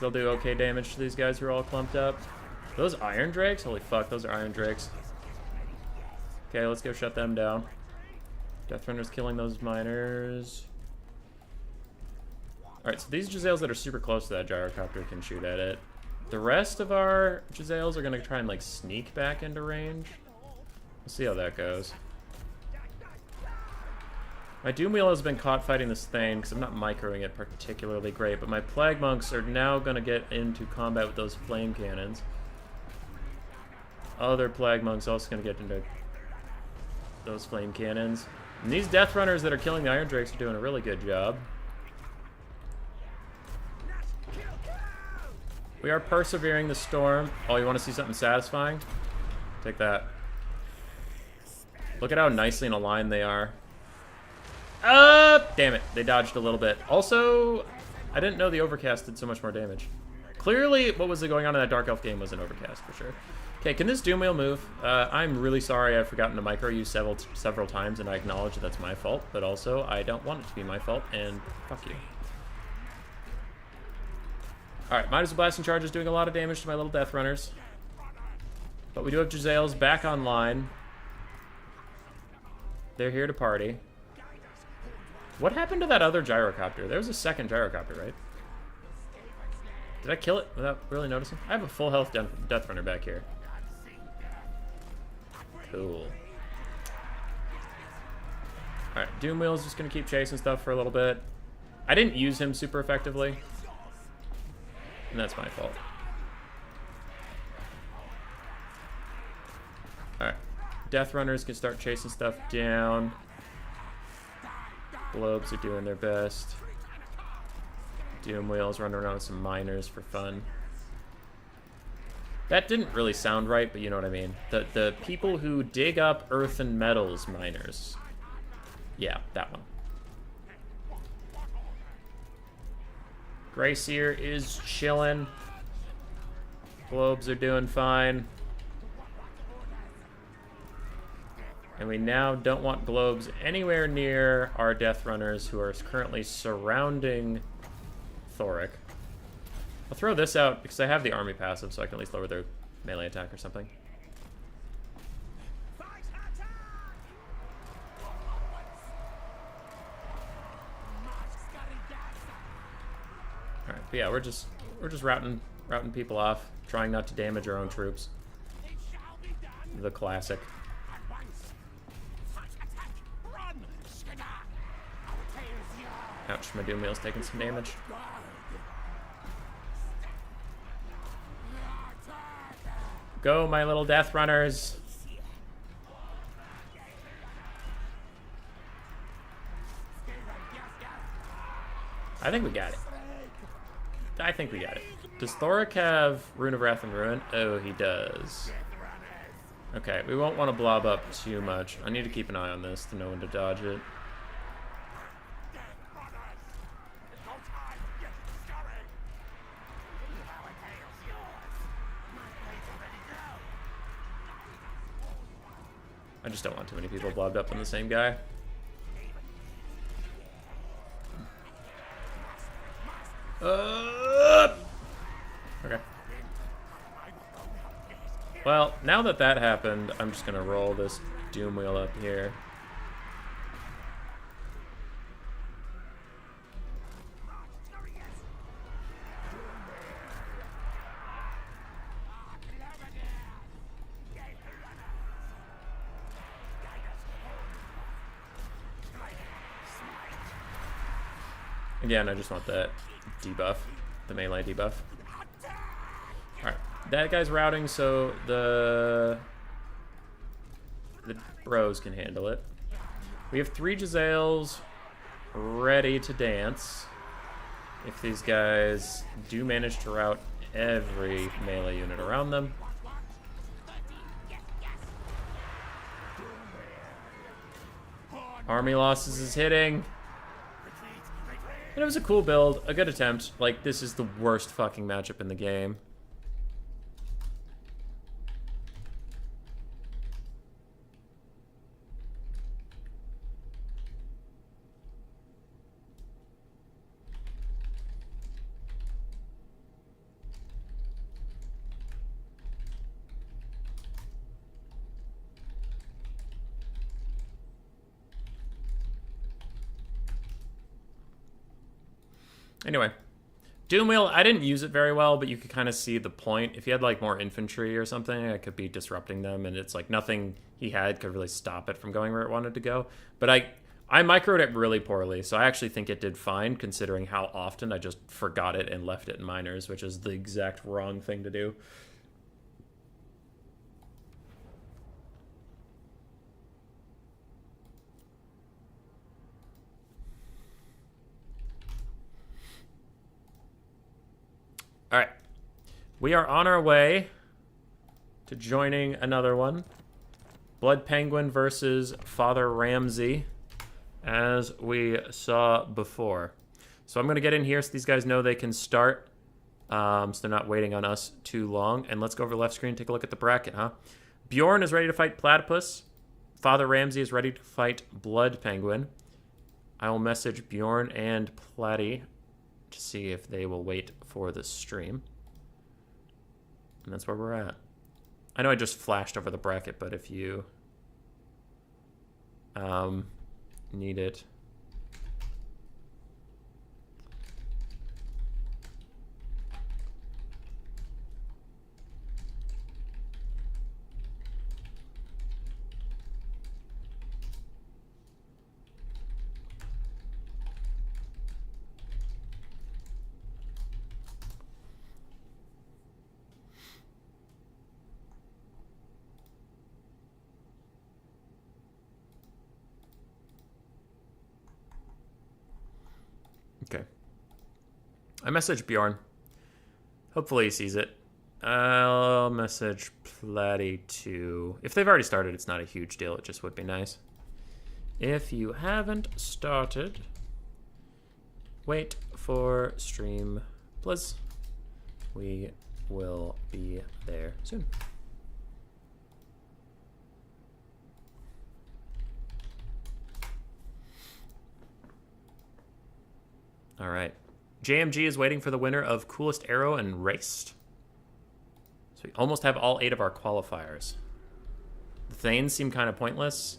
They'll do okay damage to these guys who are all clumped up. Those Iron Drakes? Holy fuck, those are Iron Drakes. Okay, let's go shut them down. Death Runner's killing those miners. Alright, so these Giselles that are super close to that gyrocopter can shoot at it. The rest of our Giselles are going to try and like sneak back into range. We'll see how that goes. My Doom Wheel has been caught fighting this thing because I'm not microing it particularly great, but my Plague Monks are now going to get into combat with those flame cannons. Other Plague Monks also going to get into those flame cannons. And these Death Runners that are killing the Iron Drakes are doing a really good job. We are persevering the storm. Oh, you want to see something satisfying? Take that. Look at how nicely in a line they are. Damn it. They dodged a little bit. Also, I didn't know the Overcast did so much more damage. Clearly, what was going on in that Dark Elf game was an Overcast, for sure. Okay, can this Doom Wheel move? I'm really sorry I've forgotten to micro you several times, and I acknowledge that that's my fault, but also, I don't want it to be my fault, and fuck you. Alright, Miners of Blasting Charge is doing a lot of damage to my little Death Runners. But we do have Giselles back online. They're here to party. What happened to that other gyrocopter? There was a second gyrocopter, right? Did I kill it without really noticing? I have a full health Death Runner back here. Cool. Alright, Doomwheel's just gonna keep chasing stuff for a little bit. I didn't use him super effectively. And that's my fault. Alright. Death Runners can start chasing stuff down. Globes are doing their best. Doomwheel's running around with some miners for fun. That didn't really sound right, but you know what I mean. The people who dig up earth and metals miners. Yeah, that one. Grayseer is chilling. Globes are doing fine. And we now don't want globes anywhere near our Death Runners who are currently surrounding Thoric. I'll throw this out because I have the army passive, so I can at least lower their melee attack or something. Alright, but yeah, we're just routing people off, trying not to damage our own troops. The classic. Ouch, my Doomwheel's taking some damage. Go, my little Death Runners! I think we got it. I think we got it. Does Thoric have Rune of Wrath and Ruin? Oh, he does. Okay, we won't want to blob up too much. I need to keep an eye on this to know when to dodge it. I just don't want too many people blobbed up on the same guy. Okay. Well, now that that happened, I'm just gonna roll this Doomwheel up here. Again, I just want that debuff, the melee debuff. Alright, that guy's routing, so the bros can handle it. We have 3 Giselles ready to dance. If these guys do manage to route every melee unit around them. Army losses is hitting. And it was a cool build, a good attempt. Like, this is the worst fucking matchup in the game. Anyway, Doomwheel, I didn't use it very well, but you could kind of see the point. If he had, like, more infantry or something, I could be disrupting them, and it's, like, nothing he had could really stop it from going where it wanted to go. But I microed it really poorly, so I actually think it did fine, considering how often I just forgot it and left it in miners, which is the exact wrong thing to do. All right, we are on our way to joining another one. Blood Penguin versus Father Ramsey, as we saw before. So I'm going to get in here so these guys know they can start, so they're not waiting on us too long. And let's go over left screen and take a look at the bracket, huh? Bjorn is ready to fight Platypus. Father Ramsey is ready to fight Blood Penguin. I will message Bjorn and Platy to see if they will wait for the stream. And that's where we're at. I know I just flashed over the bracket, but if you need it. Okay. I messaged Bjorn. Hopefully he sees it. I'll message Platty too. If they've already started, it's not a huge deal. It just would be nice. If you haven't started, wait for stream, please. We will be there soon. All right. JMG is waiting for the winner of Coolest Arrow and Raced. So we almost have all 8 of our qualifiers. The Thanes seem kind of pointless.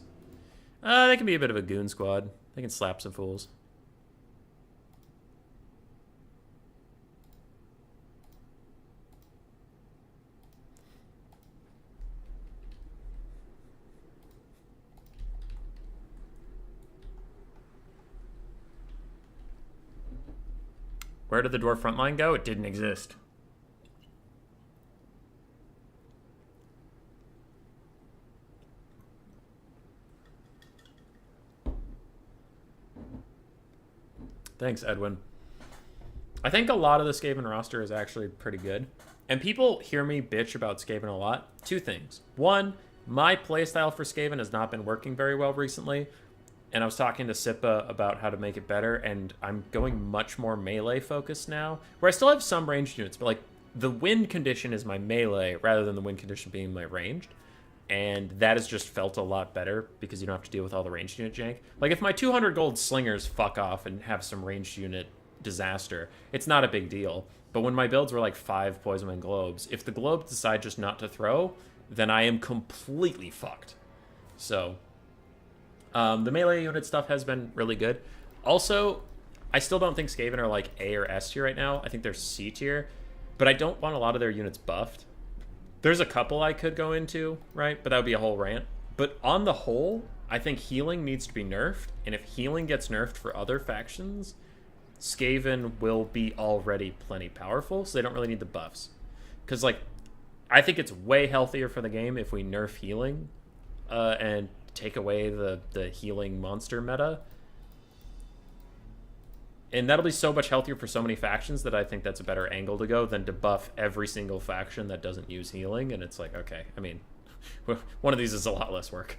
They can be a bit of a goon squad. They can slap some fools. Where did the dwarf frontline go? It didn't exist. Thanks, Edwin. I think a lot of the Skaven roster is actually pretty good. And people hear me bitch about Skaven a lot. 2 things. 1, my playstyle for Skaven has not been working very well recently. And I was talking to Sippa about how to make it better, and I'm going much more melee focused now, where I still have some ranged units, but like the win condition is my melee rather than the win condition being my ranged. And that has just felt a lot better because you don't have to deal with all the ranged unit jank. Like if my 200 gold slingers fuck off and have some ranged unit disaster, it's not a big deal. But when my builds were like 5 Poisonwind Globes, if the globes decide just not to throw, then I am completely fucked. So the melee unit stuff has been really good. Also, I still don't think Skaven are like A or S tier right now. I think they're C tier, but I don't want a lot of their units buffed. There's a couple I could go into, right? But that would be a whole rant. But on the whole, I think healing needs to be nerfed, and if healing gets nerfed for other factions, Skaven will be already plenty powerful, so they don't really need the buffs. Because, like, I think it's way healthier for the game if we nerf healing and take away the healing monster meta. And that'll be so much healthier for so many factions that I think that's a better angle to go than to buff every single faction that doesn't use healing. And it's like, okay, I mean, one of these is a lot less work.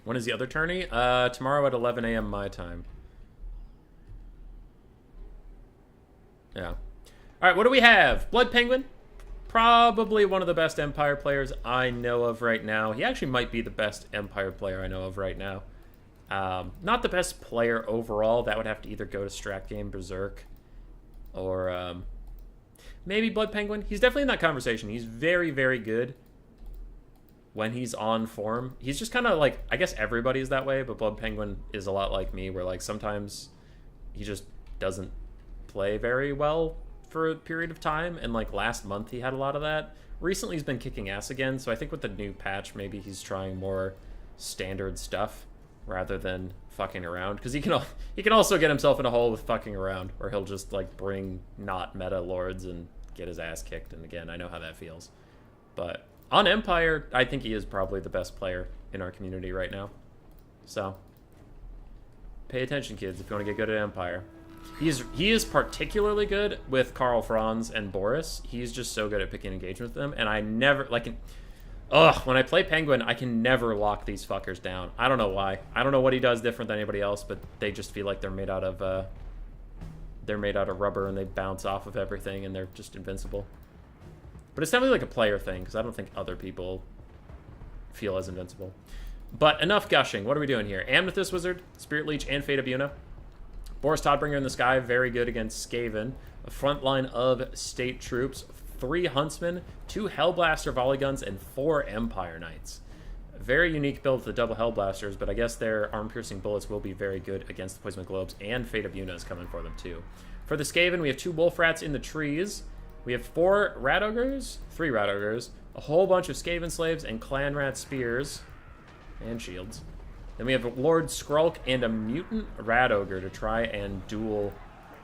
When is the other tourney? Tomorrow at 11 a.m. my time. Yeah. All right, what do we have? Blood Penguin. Probably one of the best Empire players I know of right now. He actually might be the best Empire player I know of right now. Not the best player overall. That would have to either go to Strat Game, Berserk, or maybe Blood Penguin. He's definitely in that conversation. He's very, very good when he's on form. He's just kind of like, I guess everybody's that way, but Blood Penguin is a lot like me, where like sometimes he just doesn't play very well for a period of time, and like last month he had a lot of that. Recently he's been kicking ass again, so I think with the new patch maybe he's trying more standard stuff rather than fucking around, because he can also get himself in a hole with fucking around, or he'll just like bring not meta lords and get his ass kicked, and again, I know how that feels. But on Empire, I think he is probably the best player in our community right now. So pay attention, kids, if you want to get good at Empire. He is particularly good with Karl Franz and Boris. He's just so good at picking engagement with them, and I never like. When I play Penguin, I can never lock these fuckers down. I don't know why. I don't know what he does different than anybody else, but they just feel like they're made out of rubber, and they bounce off of everything, and they're just invincible. But it's definitely like a player thing, because I don't think other people feel as invincible. But enough gushing. What are we doing here? Amethyst Wizard, Spirit Leech, and Fate of Yuna. Boris Todbringer in the sky, very good against Skaven. A front line of state troops, 3 Huntsmen, 2 Hellblaster volley guns, and 4 Empire Knights. A very unique build with the double Hellblasters, but I guess their arm-piercing bullets will be very good against the Poisonwind Globes, and Fate of Yuna is coming for them too. For the Skaven, we have 2 Wolf Rats in the trees. We have 4 Rat Ogres, 3 Rat Ogres, a whole bunch of Skaven Slaves, and Clan Rat Spears, and Shields. Then we have a Lord Skrulk and a Mutant Rat Ogre to try and duel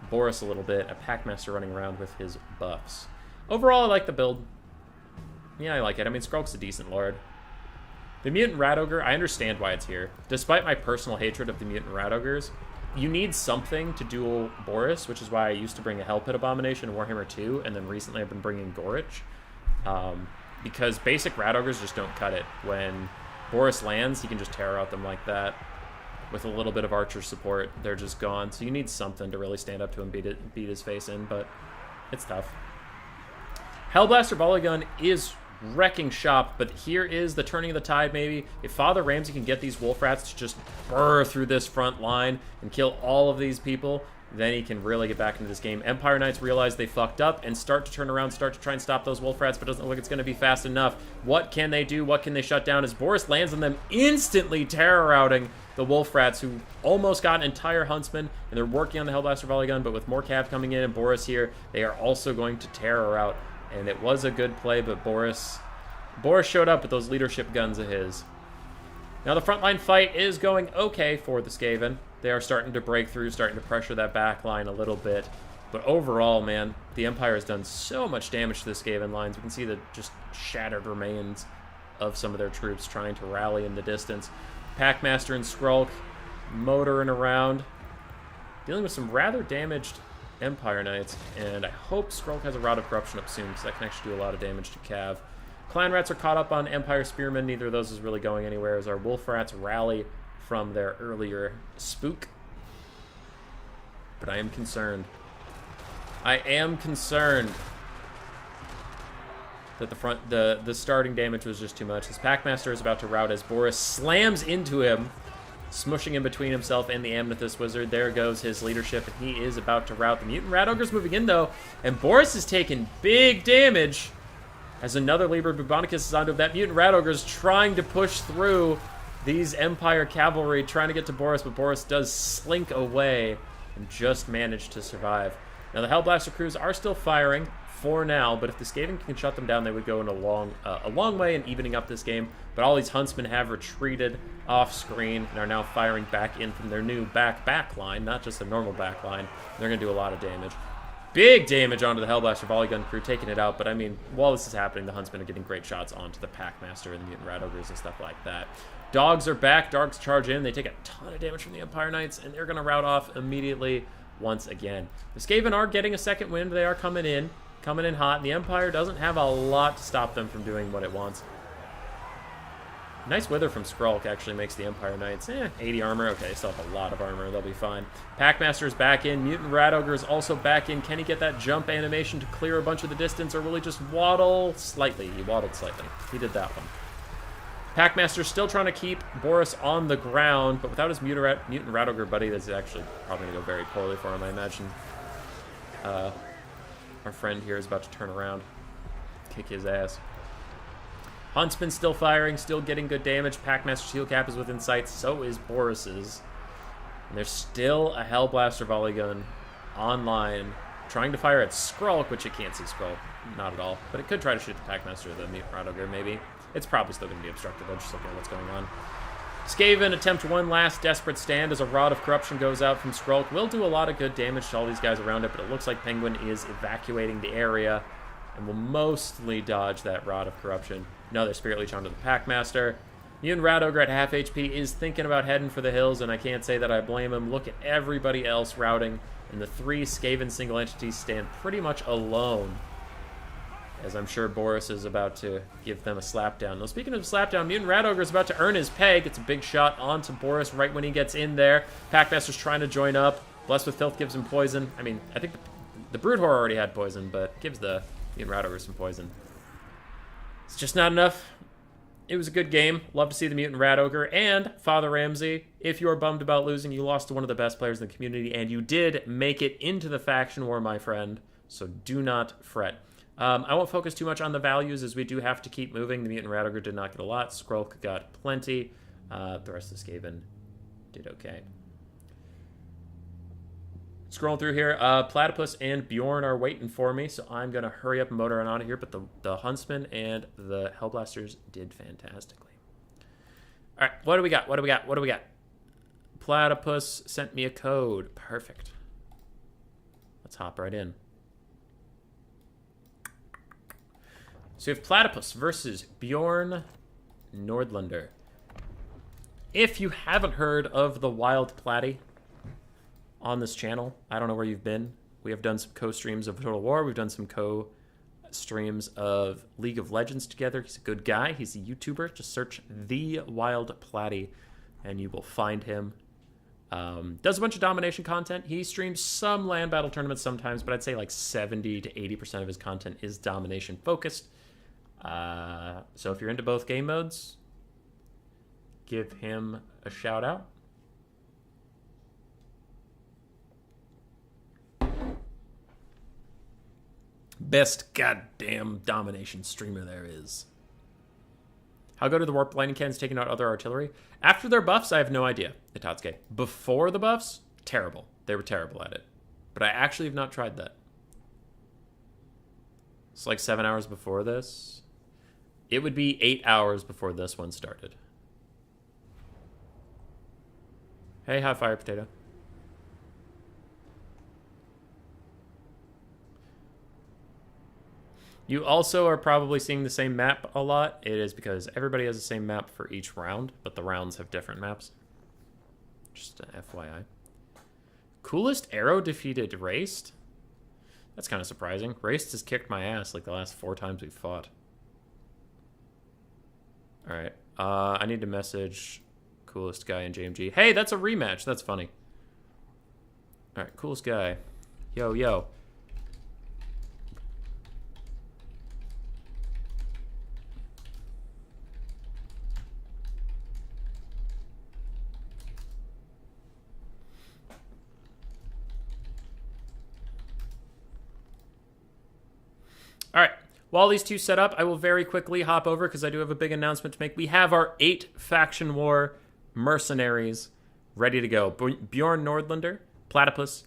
Boris a little bit, a Packmaster running around with his buffs. Overall, I like the build. Yeah, I like it. I mean, Skrulk's a decent lord. The Mutant Rat Ogre, I understand why it's here. Despite my personal hatred of the Mutant Rat Ogres, you need something to duel Boris, which is why I used to bring a Hell Pit Abomination in Warhammer 2, and then recently I've been bringing Gorich. Because basic Rat Ogres just don't cut it. When Boris lands, he can just terror out them like that. With a little bit of archer support, they're just gone. So you need something to really stand up to him, beat his face in, but it's tough. Hellblaster Volley Gun is wrecking shop, but here is the turning of the tide, maybe. If Father Ramsey can get these Wolf Rats to just burr through this front line and kill all of these people, then he can really get back into this game. Empire Knights realize they fucked up and start to turn around, start to try and stop those Wolf Rats, but it doesn't look like it's going to be fast enough. What can they do? What can they shut down? As Boris lands on them, instantly terror-routing the Wolf Rats, who almost got an entire Huntsman, and they're working on the Hellblaster Volley Gun, but with more cav coming in and Boris here, they are also going to terror out. And it was a good play, but Boris showed up with those leadership guns of his. Now the frontline fight is going okay for the Skaven. They are starting to break through, starting to pressure that back line a little bit. But overall, man, the Empire has done so much damage to the Skaven lines. We can see the just shattered remains of some of their troops trying to rally in the distance. Packmaster and Skrulk motoring around, dealing with some rather damaged Empire Knights, and I hope Skrulk has a Rod of Corruption up soon, because that can actually do a lot of damage to Cav. Clan Rats are caught up on Empire Spearmen. Neither of those is really going anywhere as our Wolf Rats rally from their earlier spook. But I am concerned. I am concerned that the starting damage was just too much. This Packmaster is about to rout as Boris slams into him, smushing in between himself and the Amethyst Wizard. There goes his leadership, and he is about to rout. The Mutant Rat Ogre's moving in, though, and Boris is taking big damage as another Liber Bubonicus is onto him. That Mutant Rat Ogre's trying to push through these Empire Cavalry, trying to get to Boris, but Boris does slink away and just manage to survive. Now, the Hellblaster crews are still firing for now, but if the Skaven can shut them down, they would go in a long way in evening up this game. But all these Huntsmen have retreated off screen and are now firing back in from their new back line, not just a normal back line. They're going to do a lot of damage. Big damage onto the Hellblaster Volley Gun crew, taking it out. But I mean, while this is happening, the Huntsmen are getting great shots onto the Packmaster and the Mutant Rat Ogres and stuff like that. Dogs are back. Dogs charge in. They take a ton of damage from the Empire Knights, and they're going to rout off immediately once again. The Skaven are getting a second wind. They are coming in hot, and the Empire doesn't have a lot to stop them from doing what it wants. Nice Wither from Skrulk actually makes the Empire Knights, 80 armor. Okay, still have a lot of armor. They'll be fine. Packmaster's back in. Mutant Rat Ogre is also back in. Can he get that jump animation to clear a bunch of the distance, or will he just waddle slightly? He waddled slightly. He did that one. Packmaster's still trying to keep Boris on the ground, but without his Mutant Rat Ogre buddy, that's actually probably going to go very poorly for him, I imagine. Our friend here is about to turn around, kick his ass. Huntsman still firing, still getting good damage. Packmaster's heal cap is within sight, so is Boris's. And there's still a Hellblaster Volley Gun online, trying to fire at Skrulk, which it can't see Skrulk, not at all. But it could try to shoot the Packmaster or the Mutant Rat Ogre, maybe. It's probably still going to be obstructed, though, just looking at what's going on. Skaven attempt one last desperate stand as a Rod of Corruption goes out from Skrulk. Will do a lot of good damage to all these guys around it, but it looks like Penguin is evacuating the area and will mostly dodge that Rod of Corruption. Another Spirit Leech onto the Packmaster. Mutant Rat Ogre at half HP is thinking about heading for the hills, and I can't say that I blame him. Look at everybody else routing, and the three Skaven single entities stand pretty much alone, as I'm sure Boris is about to give them a slapdown. Now, speaking of slapdown, Mutant Rat Ogre is about to earn his peg. It's a big shot onto Boris right when he gets in there. Packmaster's trying to join up. Blessed with Filth gives him poison. I mean, I think the Brood Horror already had poison, but gives the Mutant Rat Ogre some poison. It's just not enough. It was a good game. Love to see the Mutant Rat Ogre. And Father Ramsey, if you're bummed about losing, you lost to one of the best players in the community, and you did make it into the faction war, my friend. So do not fret. I won't focus too much on the values, as we do have to keep moving. The Mutant Rat Ogre did not get a lot. Skrulk got plenty. The rest of the Skaven did okay. Scrolling through here, Platypus and Bjorn are waiting for me, so I'm going to hurry up and motor on out of here, but the Huntsmen and the Hellblasters did fantastically. All right, what do we got? Platypus sent me a code. Perfect. let's hop right in. So we have Platypus versus Bjorn Nordlander. If you haven't heard of the Wild Platy on this channel, I don't know where you've been. We have done some co-streams of Total War. We've done some co-streams of League of Legends together. He's a good guy. He's a YouTuber. Just search The Wild Platy, and you will find him. Does a bunch of domination content. He streams some land battle tournaments sometimes, but I'd say like 70 to 80% of his content is domination focused. So if you're into both game modes, give him a shout out. Best goddamn domination streamer there is. How good are the warp lightning cannons taking out other artillery? After their buffs, I have no idea, Itatsuke. Before the buffs, terrible. They were terrible at it. But I actually have not tried that. It's like 7 hours before this. It would be 8 hours before this one started. Hey, hot fire potato. You also are probably seeing the same map a lot. It is because everybody has the same map for each round, but the rounds have different maps. Just an FYI. Coolest arrow defeated Raced? That's kind of surprising. Raced has kicked my ass like the last 4 times we've fought. Alright. I need to message coolest guy in JMG. Hey, that's a rematch. That's funny. Alright, coolest guy. Yo, yo. All right, while these two set up, I will very quickly hop over because I do have a big announcement to make. We have our 8 Faction War mercenaries ready to go. Bjorn Nordlander, Platypus,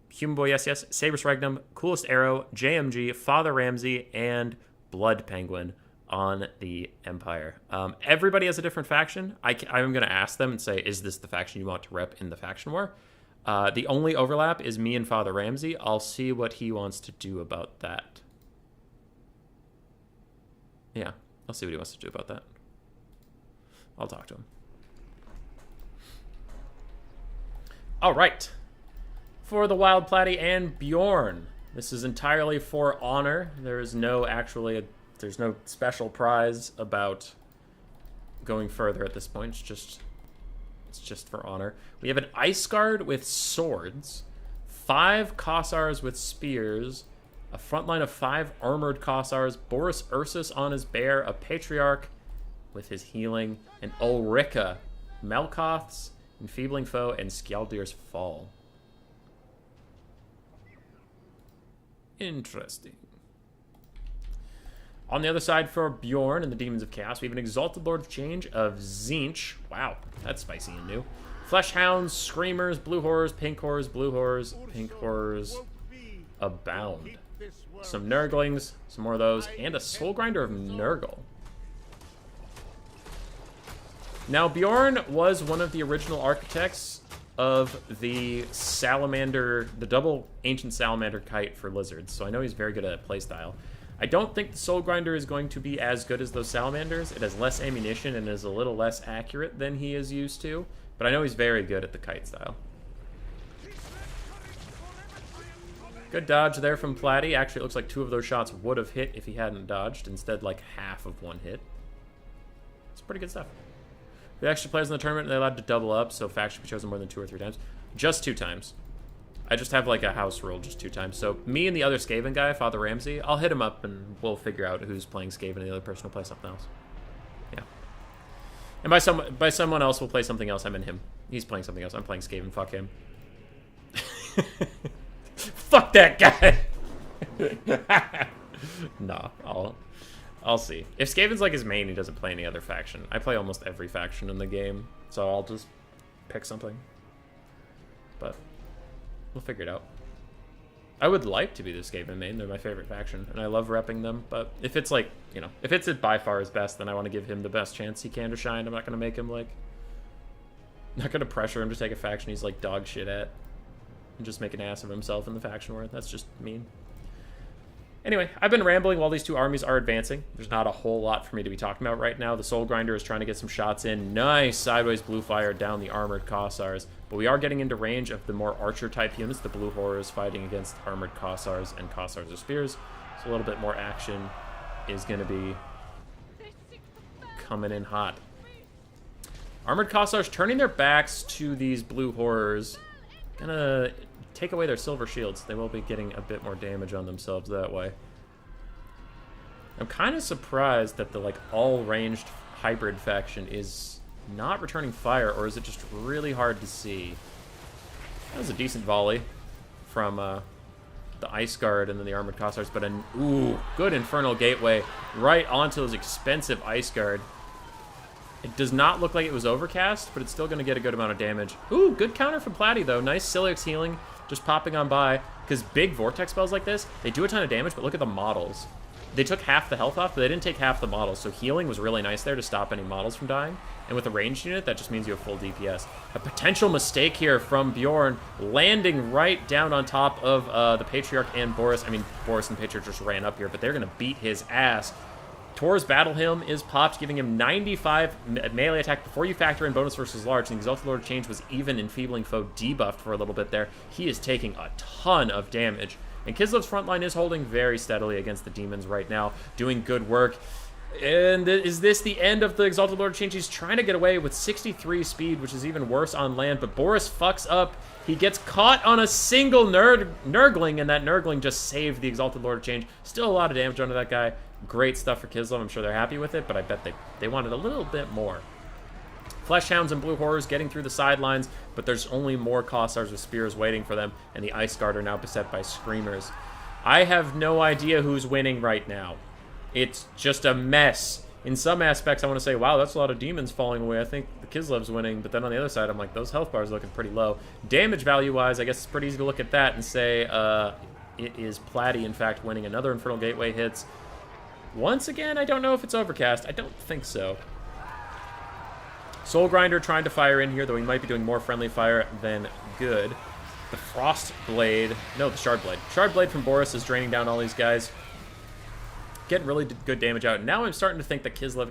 Human Boy Yes Yes, Saber's Regnum, Coolest Arrow, JMG, Father Ramsey, and Blood Penguin on the Empire. Everybody has a different faction. I'm going to ask them and say, is this the faction you want to rep in the Faction War? The only overlap is me and Father Ramsey. I'll see what he wants to do about that. Yeah, I'll see what he wants to do about that. I'll talk to him. All right. For the Wild Platy and Bjorn, this is entirely for honor. There is no there's no special prize about going further at this point. It's just for honor. We have an Ice Guard with swords, 5 Kossars with spears, a front line of 5 armored Kossars, Boris Ursus on his bear, a Patriarch with his healing, and Ulrika, Melkoth's enfeebling foe, and Skjaldir's fall. Interesting. On the other side for Bjorn and the Demons of Chaos, we have an Exalted Lord of Change of Tzeentch. Wow, that's spicy and new. Fleshhounds, Screamers, Blue Horrors, Pink Horrors, Blue Horrors, Pink Horrors abound. Some Nurglings, some more of those, and a Soul Grinder of Nurgle. Now, Bjorn was one of the original architects of the Salamander, the double Ancient Salamander kite for Lizards, so I know he's very good at playstyle. I don't think the Soul Grinder is going to be as good as those Salamanders. It has less ammunition and is a little less accurate than he is used to, but I know he's very good at the kite style. Good dodge there from Platy. Actually, it looks like 2 of those shots would have hit if he hadn't dodged. Instead, like half of 1 hit. It's pretty good stuff. The extra players in the tournament, they're allowed to double up, so faction can be chosen more than 2 or 3 times. Just 2 times. I just have like a house rule, just 2 times. So me and the other Skaven guy, Father Ramsey, I'll hit him up and we'll figure out who's playing Skaven and the other person will play something else. Yeah. And by someone else, we'll play something else. I'm in him. He's playing something else. I'm playing Skaven. Fuck him. Fuck that guy. Nah, I'll see. If Skaven's like his main, he doesn't play any other faction. I play almost every faction in the game, so I'll just pick something. But we'll figure it out. I would like to be the Skaven main. They're my favorite faction, and I love repping them. But if it's like, you know, if it's by far his best, then I want to give him the best chance he can to shine. I'm not going to make him like, not going to pressure him to take a faction he's like dog shit at. and just make an ass of himself in the faction war. That's just mean. Anyway, I've been rambling while these two armies are advancing. There's not a whole lot for me to be talking about right now. The Soul Grinder is trying to get some shots in. Nice sideways blue fire down the armored Kossars. But we are getting into range of the more archer-type units. The blue horrors fighting against armored Kossars and Kossars of spears. So a little bit more action is going to be coming in hot. Armored Kossars turning their backs to these blue horrors. Gonna take away their silver shields. They will be getting a bit more damage on themselves that way. I'm kind of surprised that the like all-ranged hybrid faction is not returning fire, or is it just really hard to see? That was a decent volley from the Ice Guard and then the Armored Kossars, but ooh, good Infernal Gateway right onto those expensive Ice Guard. It does not look like it was overcast, but it's still going to get a good amount of damage. Ooh, good counter from Platy, though. Nice Ciliax healing, just popping on by. Because big Vortex spells like this, they do a ton of damage, but look at the models. They took half the health off, but they didn't take half the models, so healing was really nice there to stop any models from dying. And with a ranged unit, that just means you have full DPS. A potential mistake here from Bjorn, landing right down on top of the Patriarch and Boris. I mean, Boris and Patriarch just ran up here, but they're going to beat his ass. Tor's Battle Hymn is popped, giving him 95 melee attack before you factor in bonus versus large. And the Exalted Lord Change was even enfeebling foe debuffed for a little bit there. He is taking a ton of damage. And Kislev's front line is holding very steadily against the demons right now, doing good work. And is this the end of the Exalted Lord Change? He's trying to get away with 63 speed, which is even worse on land. But Boris fucks up. He gets caught on a single Nurgling, and that Nurgling just saved the Exalted Lord Change. Still a lot of damage onto that guy. Great stuff for Kislev. I'm sure they're happy with it, but I bet they wanted a little bit more. Fleshhounds and Blue Horrors getting through the sidelines, but there's only more Kossars with spears waiting for them, and the Ice Guard are now beset by Screamers. I have no idea who's winning right now. It's just a mess. In some aspects, I want to say, wow, that's a lot of demons falling away. I think the Kislev's winning, but then on the other side, I'm like, those health bars are looking pretty low. Damage value-wise, I guess it's pretty easy to look at that and say it is Platy, in fact, winning. Another Infernal Gateway hits. Once again, I don't know if it's overcast. I don't think so. Soul Grinder trying to fire in here, though he might be doing more friendly fire than good. The Frost Blade. No, the Shard Blade. Shard Blade from Boris is draining down all these guys. Getting really good damage out. Now I'm starting to think that Kislev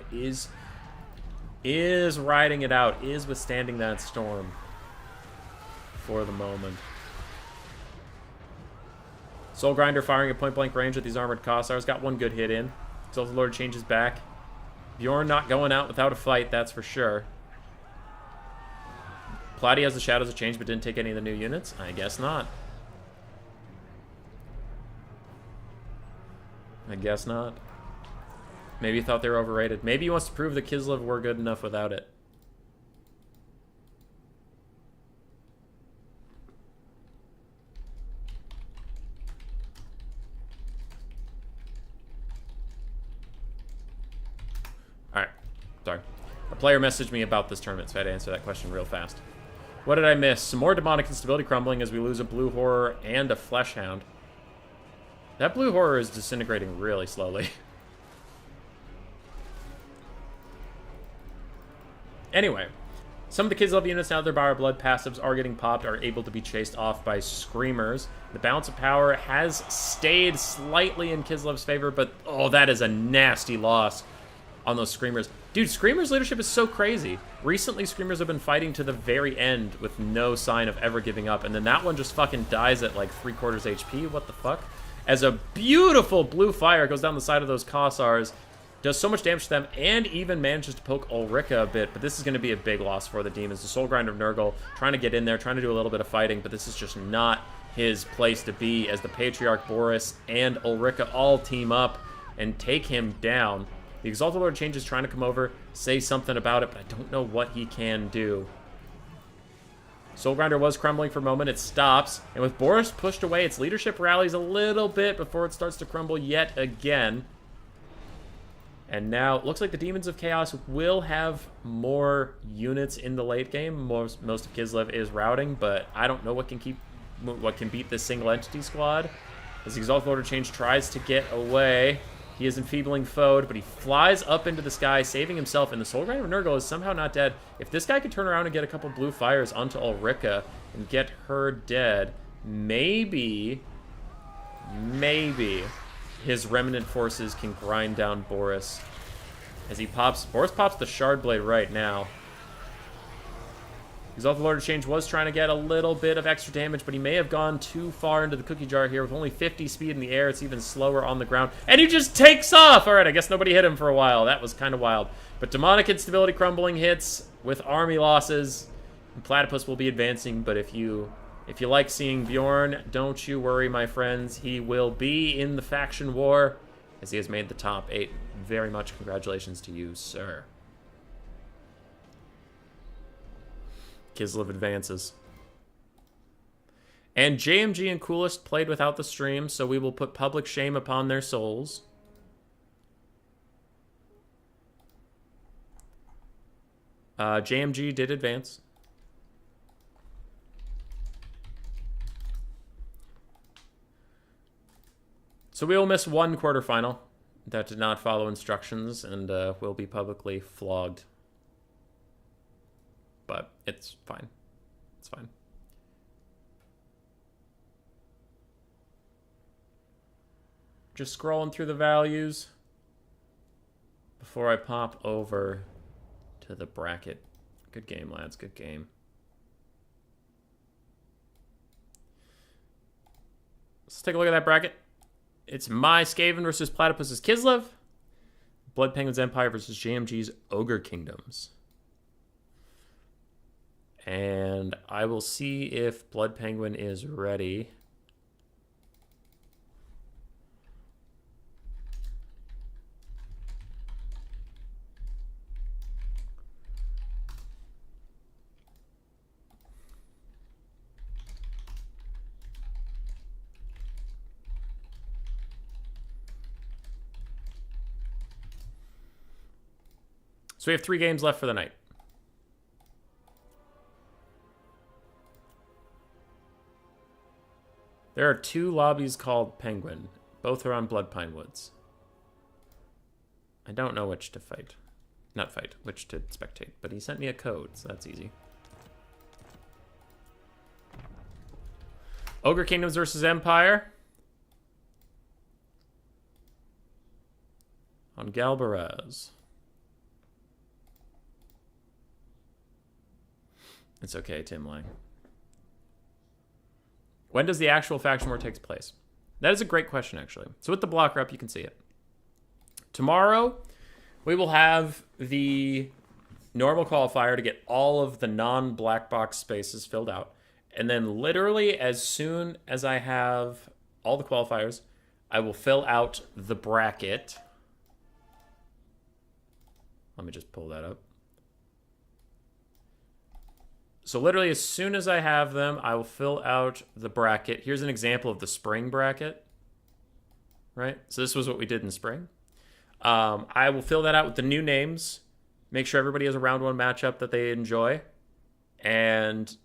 is riding it out, is withstanding that storm for the moment. Soul Grinder firing at point-blank range at these armored Kossars. Got one good hit in. Exalted Lord changes back. Bjorn not going out without a fight, that's for sure. Platy has the Shadows of Change, but didn't take any of the new units? I guess not. I guess not. Maybe he thought they were overrated. Maybe he wants to prove that Kislev were good enough without it. Alright. Sorry. A player messaged me about this tournament, so I had to answer that question real fast. What did I miss? Some more demonic instability crumbling as we lose a Blue Horror and a Fleshhound. That Blue Horror is disintegrating really slowly. Anyway, some of the Kislev units, now their Bar Blood passives are getting popped, are able to be chased off by Screamers. The balance of power has stayed slightly in Kislev's favor, but oh, that is a nasty loss on those Screamers. Dude, Screamers' leadership is so crazy. Recently, Screamers have been fighting to the very end with no sign of ever giving up, and then that one just fucking dies at like 3/4 HP. What the fuck? As a beautiful blue fire goes down the side of those Kossars, does so much damage to them, and even manages to poke Ulrika a bit, but this is going to be a big loss for the demons. The Soul Grinder of Nurgle trying to get in there, trying to do a little bit of fighting, but this is just not his place to be as the Patriarch Boris and Ulrika all team up and take him down. The Exalted Lord Change is trying to come over, say something about it, but I don't know what he can do. Soul Grinder was crumbling for a moment. It stops, and with Boris pushed away, its leadership rallies a little bit before it starts to crumble yet again. And now, it looks like the Demons of Chaos will have more units in the late game. Most of Kislev is routing, but I don't know what can beat this single entity squad. As the Exalted Lord Change tries to get away, he is enfeebling foed, but he flies up into the sky, saving himself, and the Soul Grinder of Nurgle is somehow not dead. If this guy could turn around and get a couple blue fires onto Ulrika and get her dead, maybe his remnant forces can grind down Boris as he pops. Boris pops the Shard Blade right now. Exalted Lord of Change was trying to get a little bit of extra damage, but he may have gone too far into the cookie jar here. With only 50 speed in the air, it's even slower on the ground. And he just takes off! Alright, I guess nobody hit him for a while. That was kind of wild. But Demonic Instability Crumbling hits with army losses. And Platypus will be advancing, but if you like seeing Bjorn, don't you worry, my friends. He will be in the faction war as he has made the top 8. Very much congratulations to you, sir. Kislev advances. And JMG and Coolest played without the stream, so we will put public shame upon their souls. JMG did advance. So we will miss one quarterfinal that did not follow instructions and will be publicly flogged. But it's fine. It's fine. Just scrolling through the values before I pop over to the bracket. Good game, lads. Good game. Let's take a look at that bracket. It's my Skaven versus Platypus's Kislev. Blood Penguin's Empire versus JMG's Ogre Kingdoms. And I will see if Blood Penguin is ready. So we have 3 games left for the night. There are 2 lobbies called Penguin. Both are on Blood Pine Woods. I don't know which to fight. Not fight, which to spectate. But he sent me a code, so that's easy. Ogre Kingdoms versus Empire. On Galbaraz. It's okay, Tim Lang. When does the actual faction war take place? That is a great question, actually. So with the blocker up, you can see it. Tomorrow, we will have the normal qualifier to get all of the non-black box spaces filled out. And then literally, as soon as I have all the qualifiers, I will fill out the bracket. Let me just pull that up. So literally, as soon as I have them, I will fill out the bracket. Here's an example of the spring bracket. Right? So this was what we did in spring. I will fill that out with the new names. Make sure everybody has a round 1 matchup that they enjoy. And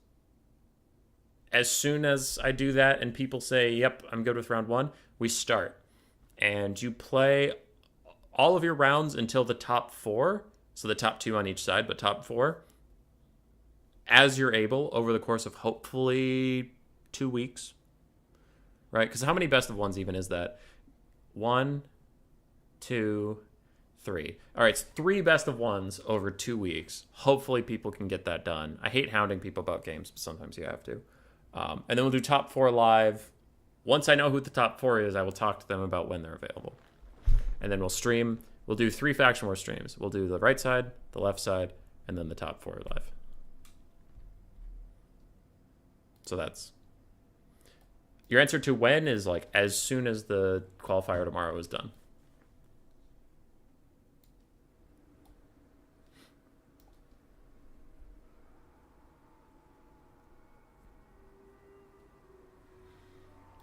as soon as I do that and people say, yep, I'm good with round 1, we start. And you play all of your rounds until the top 4. So the top 2 on each side, but top 4. As you're able over the course of hopefully 2 weeks, right? Because how many best of ones even is that? 1, 2, 3. All right, it's 3 best of ones over 2 weeks. Hopefully people can get that done. I hate hounding people about games, but sometimes you have to. And then we'll do top 4 live. Once I know who the top 4 is, I will talk to them about when they're available. And then we'll stream. We'll do 3 faction war streams. We'll do the right side, the left side, and then the top 4 live. So that's your answer to when is like as soon as the qualifier tomorrow is done.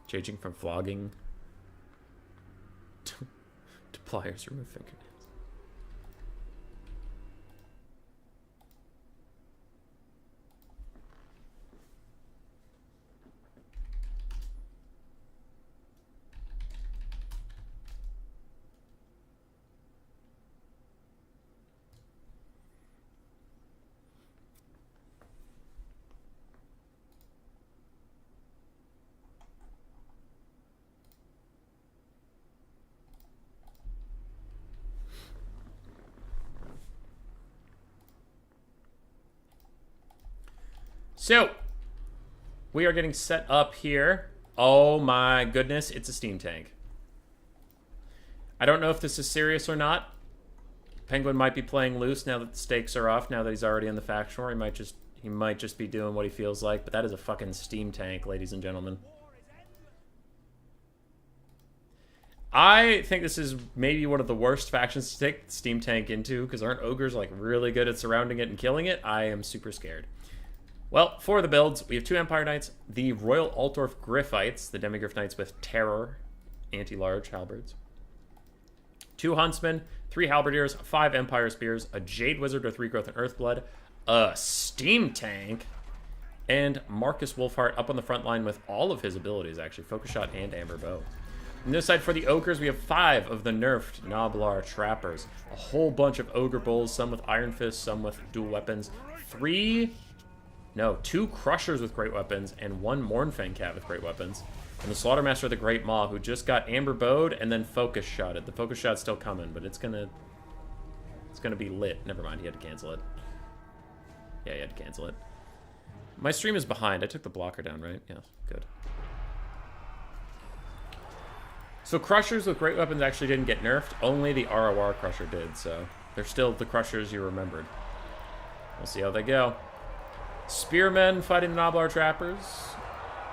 Changing from flogging to pliers remove fingernails. So, we are getting set up here. Oh my goodness, it's a steam tank. I don't know if this is serious or not. Penguin might be playing loose now that the stakes are off, now that he's already in the faction war. He might just be doing what he feels like, but that is a fucking steam tank, ladies and gentlemen. I think this is maybe one of the worst factions to take steam tank into, because aren't ogres like really good at surrounding it and killing it? I am super scared. Well, for the builds, we have 2 Empire Knights, the Royal Altdorf Griffites, the Demigriff Knights with Terror, anti-large halberds, 2 Huntsmen, 3 Halberdiers, 5 Empire Spears, a Jade Wizard with Regrowth and Earthblood, a Steam Tank, and Marcus Wolfheart up on the front line with all of his abilities, actually, Focus Shot and Amber Bow. On this side, for the Ogres, we have 5 of the nerfed Noblar Trappers. A whole bunch of Ogre Bulls, some with Iron Fists, some with dual weapons. 2 Crushers with great weapons, and 1 Mournfang Cat with great weapons. And the Slaughtermaster of the Great Maw, who just got Amber Bowed and then Focus Shotted. The Focus Shot's still coming, but it's gonna be lit. Never mind, he had to cancel it. Yeah, he had to cancel it. My stream is behind. I took the blocker down, right? Yeah, good. So Crushers with great weapons actually didn't get nerfed. Only the ROR Crusher did, so they're still the Crushers you remembered. We'll see how they go. Spearmen fighting the Noblar Trappers.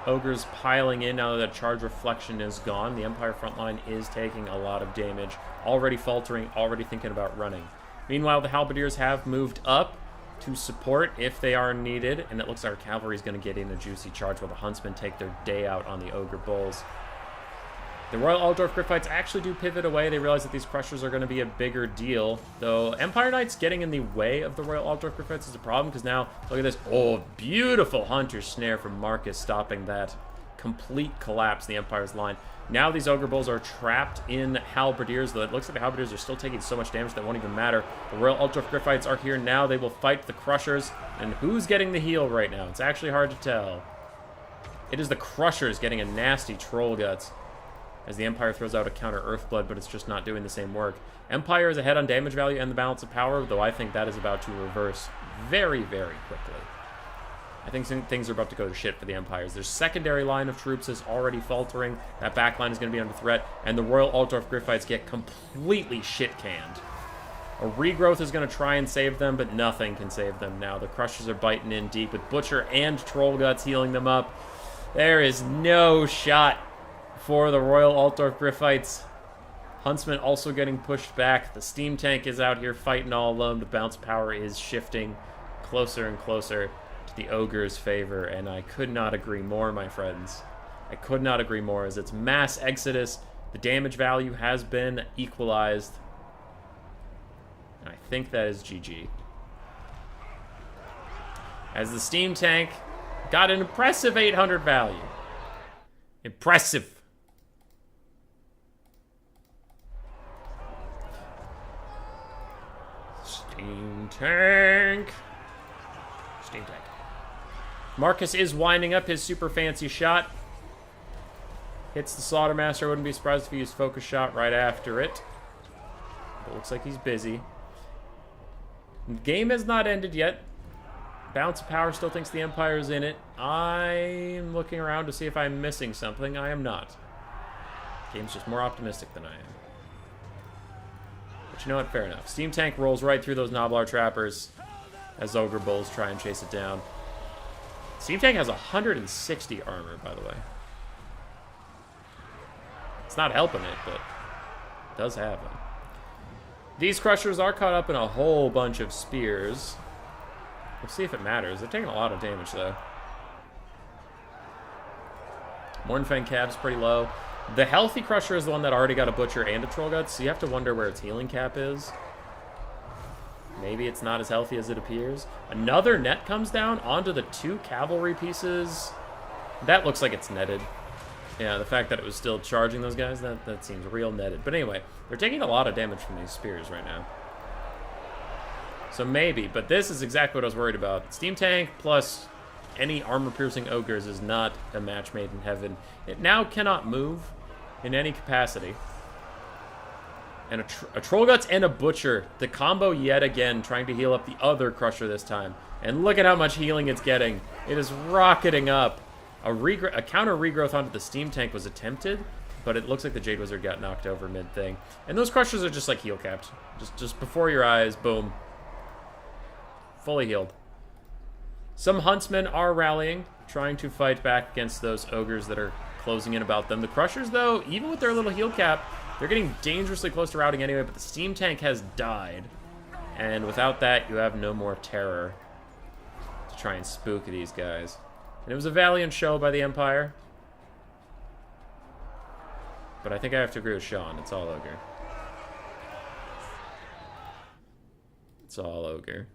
Ogres piling in now that Charge Reflection is gone. The Empire front line is taking a lot of damage. Already faltering, already thinking about running. Meanwhile, the Halberdiers have moved up to support if they are needed, and it looks like our cavalry is going to get in a juicy charge while the Huntsmen take their day out on the Ogre Bulls. The Royal Altdorf Griffites actually do pivot away. They realize that these Crushers are going to be a bigger deal. Though Empire Knights getting in the way of the Royal Altdorf Griffites is a problem, because now, look at this. Oh, beautiful Hunter Snare from Marcus, stopping that complete collapse in the Empire's line. Now these Ogre Bulls are trapped in Halberdiers, though it looks like the Halberdiers are still taking so much damage that won't even matter. The Royal Altdorf Griffites are here now. They will fight the Crushers. And who's getting the heal right now? It's actually hard to tell. It is the Crushers getting a nasty Troll Guts, as the Empire throws out a counter Earthblood, but it's just not doing the same work. Empire is ahead on damage value and the balance of power, though I think that is about to reverse very, very quickly. I think things are about to go to shit for the Empires. Their secondary line of troops is already faltering. That back line is going to be under threat, and the Royal Altdorf Griffites get completely shit-canned. A Regrowth is going to try and save them, but nothing can save them now. The Crushers are biting in deep with Butcher and Troll Guts healing them up. There is no shot for the Royal Altdorf Griffites. Huntsman also getting pushed back. The Steam Tank is out here fighting all alone. The bounce power is shifting closer and closer to the Ogre's favor, and I could not agree more, my friends. I could not agree more, as it's mass exodus. The damage value has been equalized. And I think that is GG. As the Steam Tank got an impressive 800 value. Impressive. Steam Tank. Steam Tank. Marcus is winding up his super fancy shot. Hits the Slaughtermaster. Wouldn't be surprised if he used Focus Shot right after it. But looks like he's busy. The game has not ended yet. Balance of Power still thinks the Empire is in it. I'm looking around to see if I'm missing something. I am not. The game's just more optimistic than I am. But you know what? Fair enough. Steam Tank rolls right through those Noblar Trappers as Ogre Bulls try and chase it down. Steam Tank has 160 armor, by the way. It's not helping it, but it does have them. These Crushers are caught up in a whole bunch of spears. We'll see if it matters. They're taking a lot of damage, though. Mournfang Cap's pretty low. The healthy Crusher is the one that already got a Butcher and a Troll Guts, so you have to wonder where its healing cap is. Maybe it's not as healthy as it appears. Another net comes down onto the 2 cavalry pieces. That looks like it's netted. Yeah, the fact that it was still charging those guys, that seems real netted. But anyway, they're taking a lot of damage from these spears right now. So maybe, but this is exactly what I was worried about. Steam Tank plus any armor-piercing ogres is not a match made in heaven. It now cannot move in any capacity. And a Troll Guts and a Butcher. The combo yet again, trying to heal up the other Crusher this time. And look at how much healing it's getting. It is rocketing up. A counter regrowth onto the Steam Tank was attempted, but it looks like the Jade Wizard got knocked over mid-thing. And those Crushers are just like heal capped. Just before your eyes, boom. Fully healed. Some Huntsmen are rallying, trying to fight back against those Ogres that are closing in about them. The Crushers, though, even with their little heal cap, they're getting dangerously close to routing anyway, but the Steam Tank has died. And without that, you have no more terror to try and spook these guys. And it was a valiant show by the Empire. But I think I have to agree with Sean. It's all Ogre. It's all Ogre.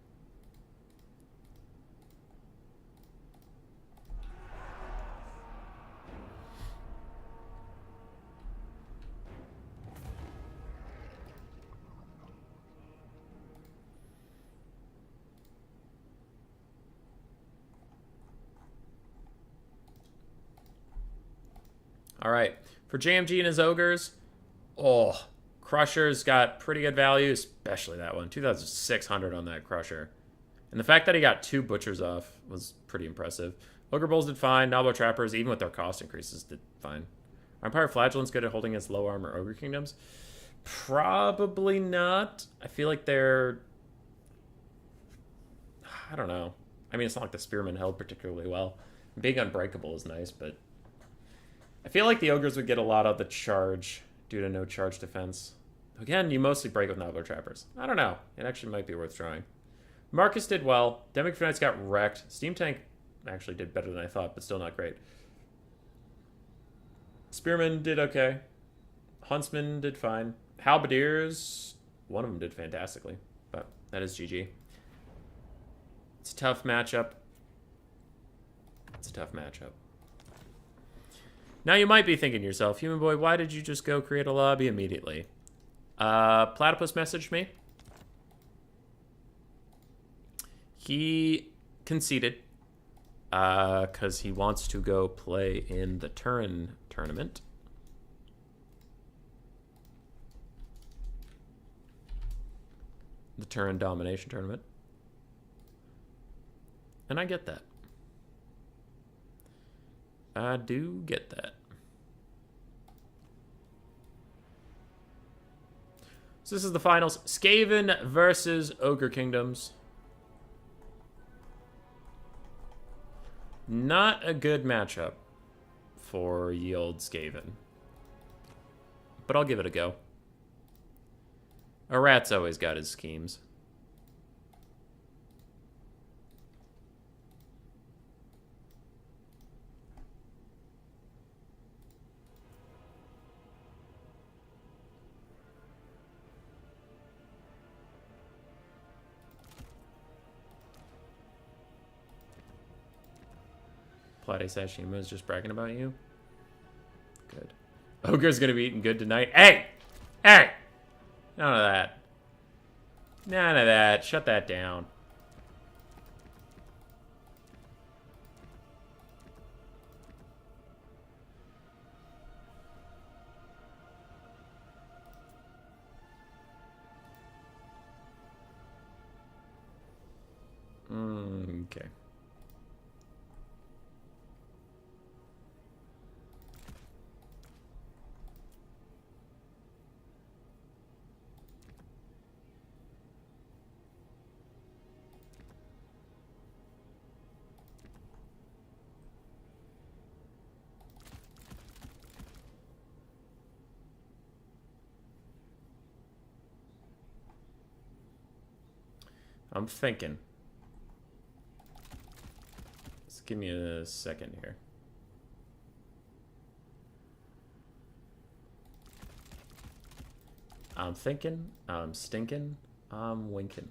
All right, for JMG and his Ogres, Crusher's got pretty good value, especially that one. 2,600 on that Crusher. And the fact that he got 2 Butchers off was pretty impressive. Ogre Bulls did fine. Nalbo Trappers, even with their cost increases, did fine. Empire Flagellant's good at holding against low armor Ogre Kingdoms? Probably not. I feel like they're... I don't know. I mean, it's not like the Spearmen held particularly well. Being unbreakable is nice, but... I feel like the Ogres would get a lot of the charge due to no charge defense. Again, you mostly break with Nalbo Trappers. I don't know. It actually might be worth trying. Marcus did well. Demic Knights got wrecked. Steam Tank actually did better than I thought, but still not great. Spearmen did okay. Huntsmen did fine. Halberdiers, one of them did fantastically, but that is GG. It's a tough matchup. It's a tough matchup. Now you might be thinking to yourself, Human Boy, why did you just go create a lobby immediately? Platypus messaged me. He conceded because he wants to go play in the Turin tournament. The Turin Domination Tournament. And I get that. I do get that. So this is the finals. Skaven versus Ogre Kingdoms. Not a good matchup for ye old Skaven. But I'll give it a go. A rat's always got his schemes. Plate Sashima is just bragging about you. Good. Ogre's gonna be eating good tonight. Hey! Hey! None of that. None of that. Shut that down. Okay. I'm thinking. Just give me a second here. I'm thinking, I'm stinking, I'm winking.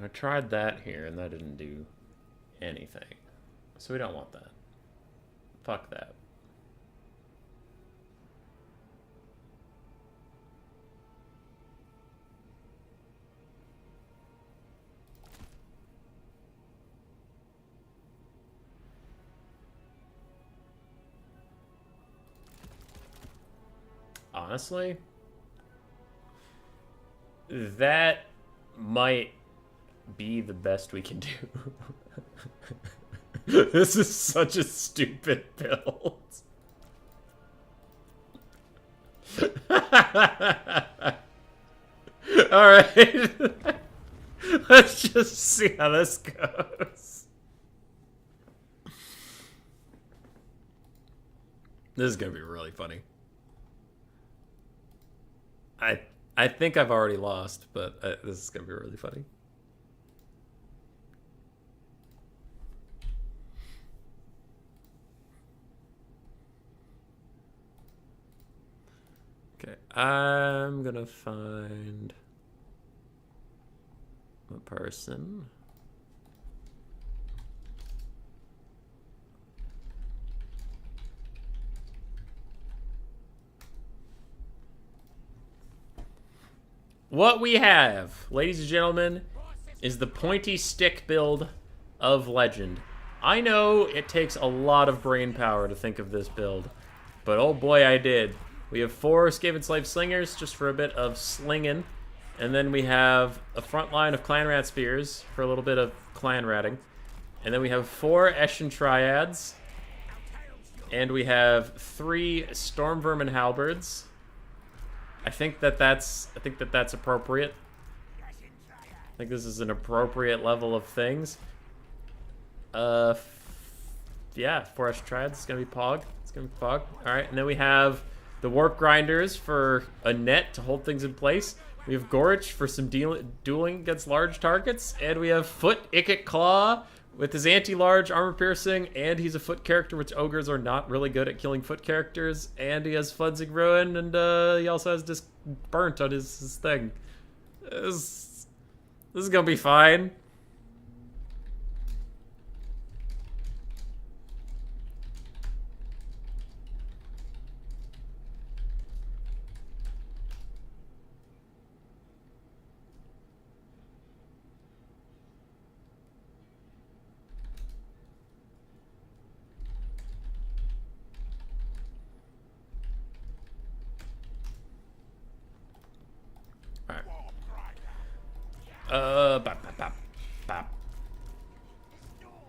I tried that here, and that didn't do anything. So we don't want that. Fuck that. Honestly, that might be the best we can do. This is such a stupid build. Alright. Let's just see how this goes. This is gonna be really funny. I think I've already lost, but this is gonna be really funny. Okay, I'm gonna find a person. What we have, ladies and gentlemen, is the pointy stick build of Legend. I know it takes a lot of brain power to think of this build, but oh boy, I did. We have 4 Skaven Slave Slingers, just for a bit of slinging, and then we have a front line of Clan Rat Spears for a little bit of clan ratting, and then we have 4 Eshin Triads, and we have 3 Storm Vermin Halberds. I think that's appropriate. I think this is an appropriate level of things. Yeah, 4 Eshin Triads. It's gonna be Pog. It's gonna be Pog. All right, and then we have the Warp Grinders for a net to hold things in place. We have Gorich for some dueling against large targets, and we have Foot Ikit Claw with his anti-large armor piercing, and he's a foot character, which ogres are not really good at killing foot characters, and he has Fudsing Ruin, and he also has Disc Burnt on his thing. This is gonna be fine.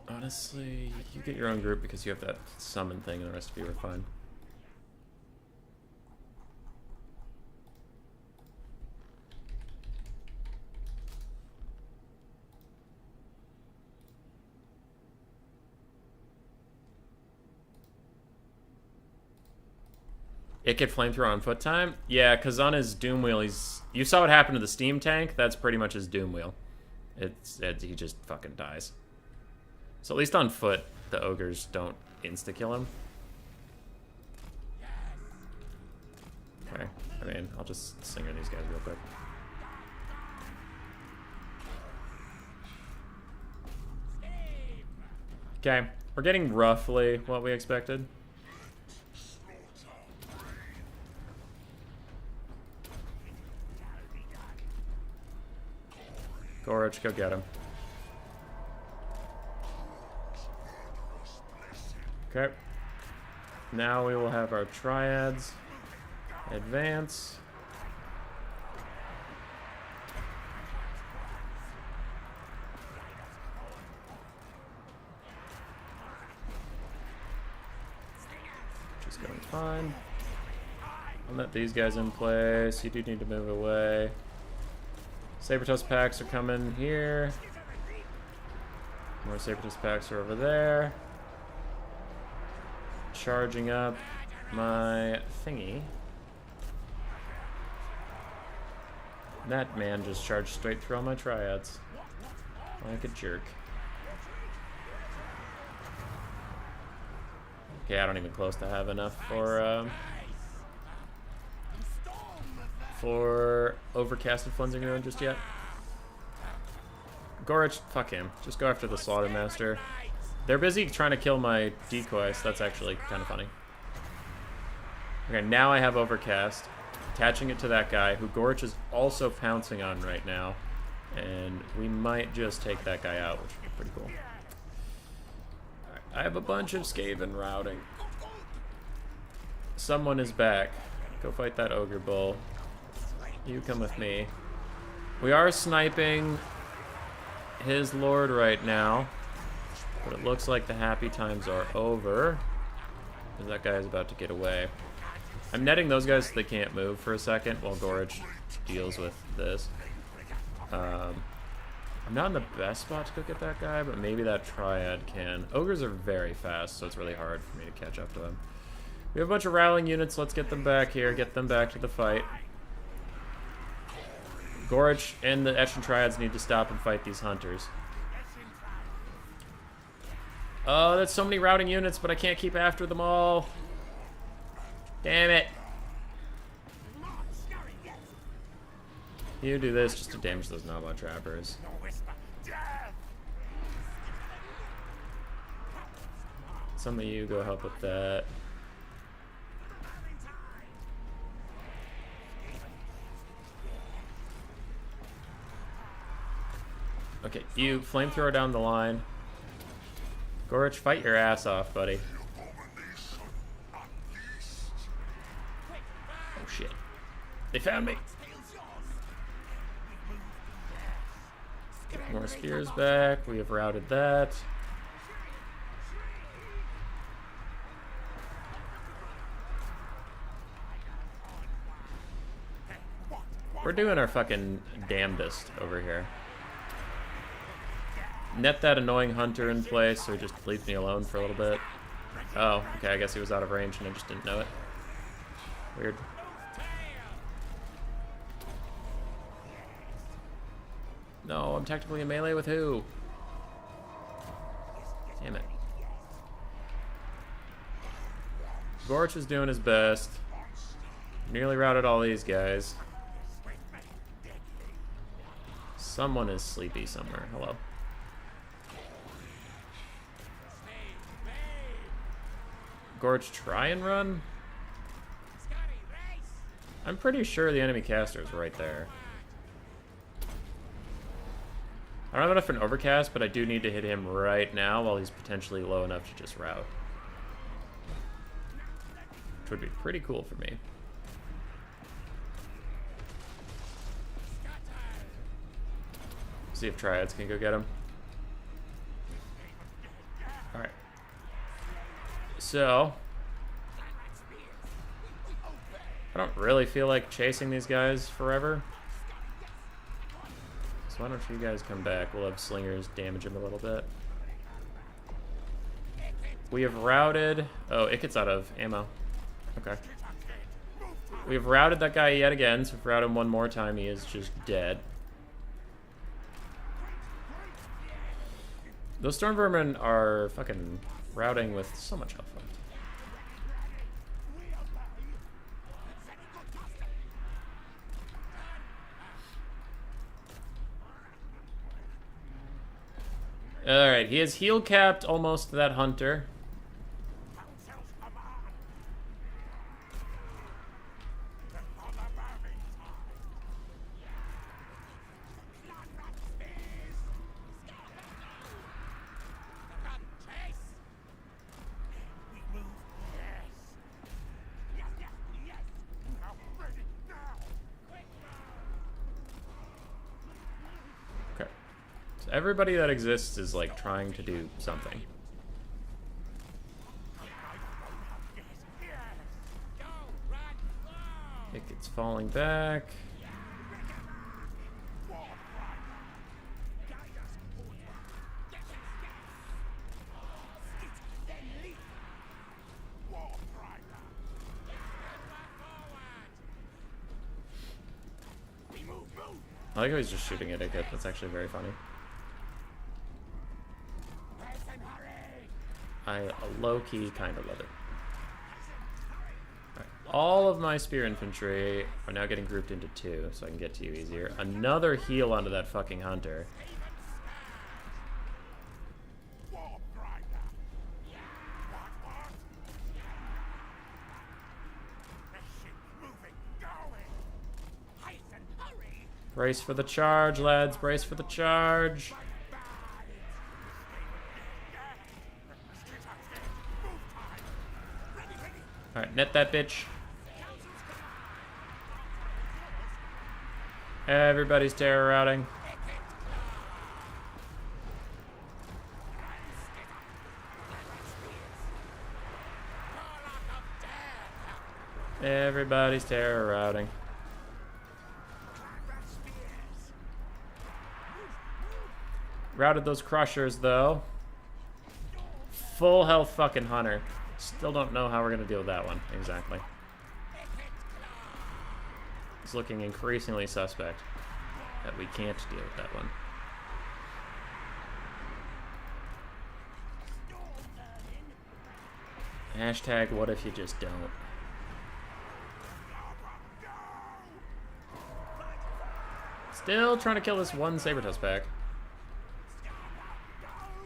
Honestly, you get your own group because you have that summon thing and the rest of you are fine. It get flamethrower on foot time? Yeah, because on his Doom Wheel, you saw what happened to the Steam Tank? That's pretty much his Doom Wheel. He just fucking dies. So at least on foot, the ogres don't insta-kill him. Okay, I mean, I'll just singer these guys real quick. Okay, we're getting roughly what we expected. Gorich, go get him. Okay. Now we will have our Triads advance. Just going fine. I'll let these guys in place. You do need to move away. Sabertusk packs are coming here. More Sabertusk packs are over there. Charging up my thingy. That man just charged straight through all my Triads. Like a jerk. Okay, I don't even close to have enough for overcasted Flensing Ruin just yet. Gorich, fuck him. Just go after the Slaughtermaster. They're busy trying to kill my decoy, so that's actually kind of funny. Okay, now I have Overcast. Attaching it to that guy, who Gorich is also pouncing on right now. And we might just take that guy out, which would be pretty cool. Right, I have a bunch of Skaven routing. Someone is back. Go fight that Ogre Bull. You come with me. We are sniping his Lord right now. But it looks like the happy times are over. Because that guy is about to get away. I'm netting those guys so they can't move for a second while Gorich deals with this. I'm not in the best spot to go get that guy, but maybe that Triad can. Ogres are very fast, so it's really hard for me to catch up to them. We have a bunch of rallying units. Let's get them back here. Get them back to the fight. Gorich and the Etchin Triads need to stop and fight these hunters. Oh, that's so many routing units, but I can't keep after them all. Damn it. You do this just to damage those Naba trappers. Some of you go help with that. Okay, you flamethrower down the line. Gorich, fight your ass off, buddy. Oh shit. They found me. Get more spears back. We have routed that. We're doing our fucking damnedest over here. Net that annoying hunter in place so he just leaves me alone for a little bit. Oh, okay, I guess he was out of range and I just didn't know it. Weird. No, I'm technically in melee with who? Damn it. Gorich is doing his best. Nearly routed all these guys. Someone is sleepy somewhere. Hello. Gorich, try and run? I'm pretty sure the enemy caster is right there. I don't have enough for an overcast, but I do need to hit him right now while he's potentially low enough to just route. Which would be pretty cool for me. See if Triads can go get him. Alright. So, I don't really feel like chasing these guys forever. So why don't you guys come back? We'll have slingers damage him a little bit. We have routed... Oh, it gets out of ammo. Okay. We have routed that guy yet again, so if we route him one more time, he is just dead. Those storm vermin are fucking routing with so much health left. Alright, he is heal capped almost that hunter. Everybody that exists is like trying to do something. It gets falling back. I like how he's just shooting at it. That's actually very funny. I low-key kind of love it. Right. All of my spear infantry are now getting grouped into two, so I can get to you easier. Another heal onto that fucking hunter. Brace for the charge, lads. Brace for the charge. Alright, net that bitch. Everybody's terror routing. Everybody's terror routing. Routed those crushers, though. Full health fucking hunter. Still don't know how we're going to deal with that one, exactly. It's looking increasingly suspect that we can't deal with that one. Hashtag what if you just don't. Still trying to kill this one Sabertusk pack.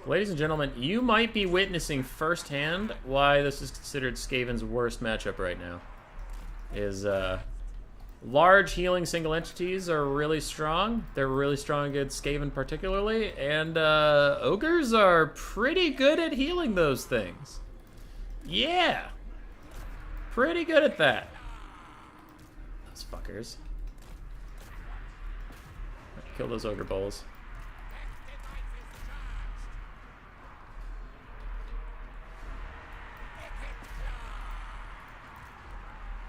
Ladies and gentlemen, you might be witnessing firsthand why this is considered Skaven's worst matchup right now. Is large healing single entities are really strong. They're really strong against Skaven particularly, and ogres are pretty good at healing those things. Yeah, pretty good at that. Those fuckers. Kill those ogre bowls.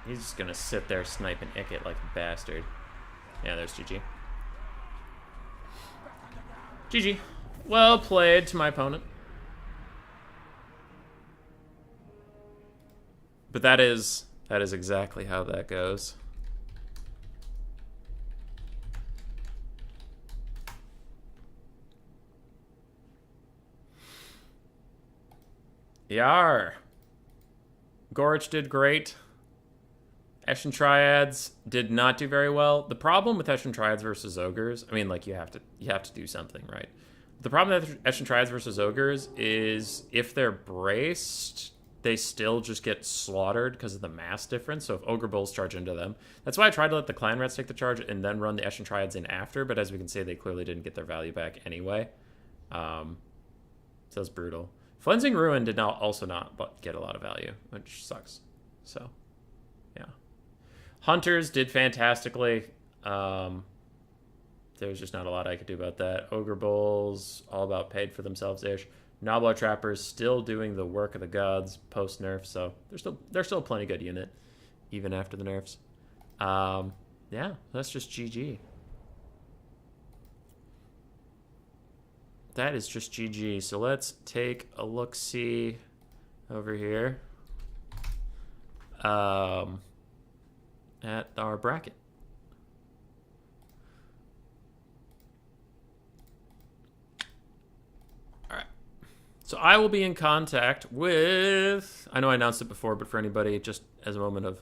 He's just gonna sit there, snipe and ick it like a bastard. Yeah, there's GG. GG. Well played to my opponent. But that is exactly how that goes. Yar. Gorich did great. Eshin Triads did not do very well. The problem with Eshin Triads versus Ogres, I mean, like, you have to do something, right? The problem with Eshin Triads versus Ogres is if they're braced, they still just get slaughtered because of the mass difference. So if Ogre Bulls charge into them, that's why I tried to let the Clan Rats take the charge and then run the Eshin Triads in after. But as we can see, they clearly didn't get their value back anyway. So it's brutal. Flensing Ruin did also not get a lot of value, which sucks. So, yeah. Hunters did fantastically. There's just not a lot I could do about that. Ogre Bulls, all about paid for themselves-ish. Noblar Trappers still doing the work of the gods post-nerf, so they're still a plenty good unit, even after the nerfs. Yeah, that's just GG. That is just GG. So let's take a look-see over here at our bracket. All right. So I will be in contact with, I know I announced it before, but for anybody, just as a moment of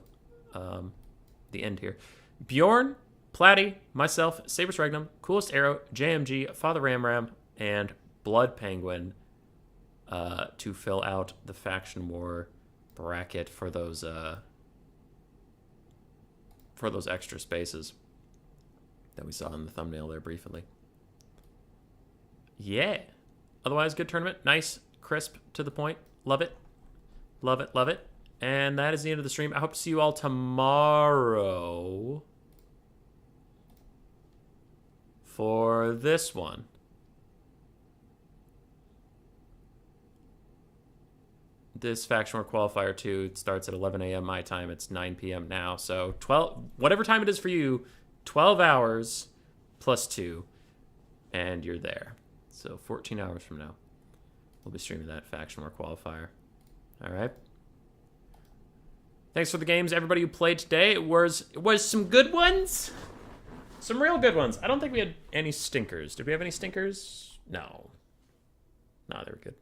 the end here. Bjorn, Platty, myself, Saber's Regnum, Coolest Arrow, JMG, Father Ramram, and Blood Penguin to fill out the Faction War bracket for those extra spaces that we saw in the thumbnail there briefly. Yeah. Otherwise, good tournament. Nice, crisp, to the point. Love it. Love it, love it. And that is the end of the stream. I hope to see you all tomorrow for this one. This Faction War Qualifier 2 starts at 11 a.m. my time. It's 9 p.m. now. So 12, whatever time it is for you, 12 hours plus 2, and you're there. So 14 hours from now, we'll be streaming that Faction War Qualifier. All right. Thanks for the games, everybody who played today. It was some good ones. Some real good ones. I don't think we had any stinkers. Did we have any stinkers? No. No, they were good.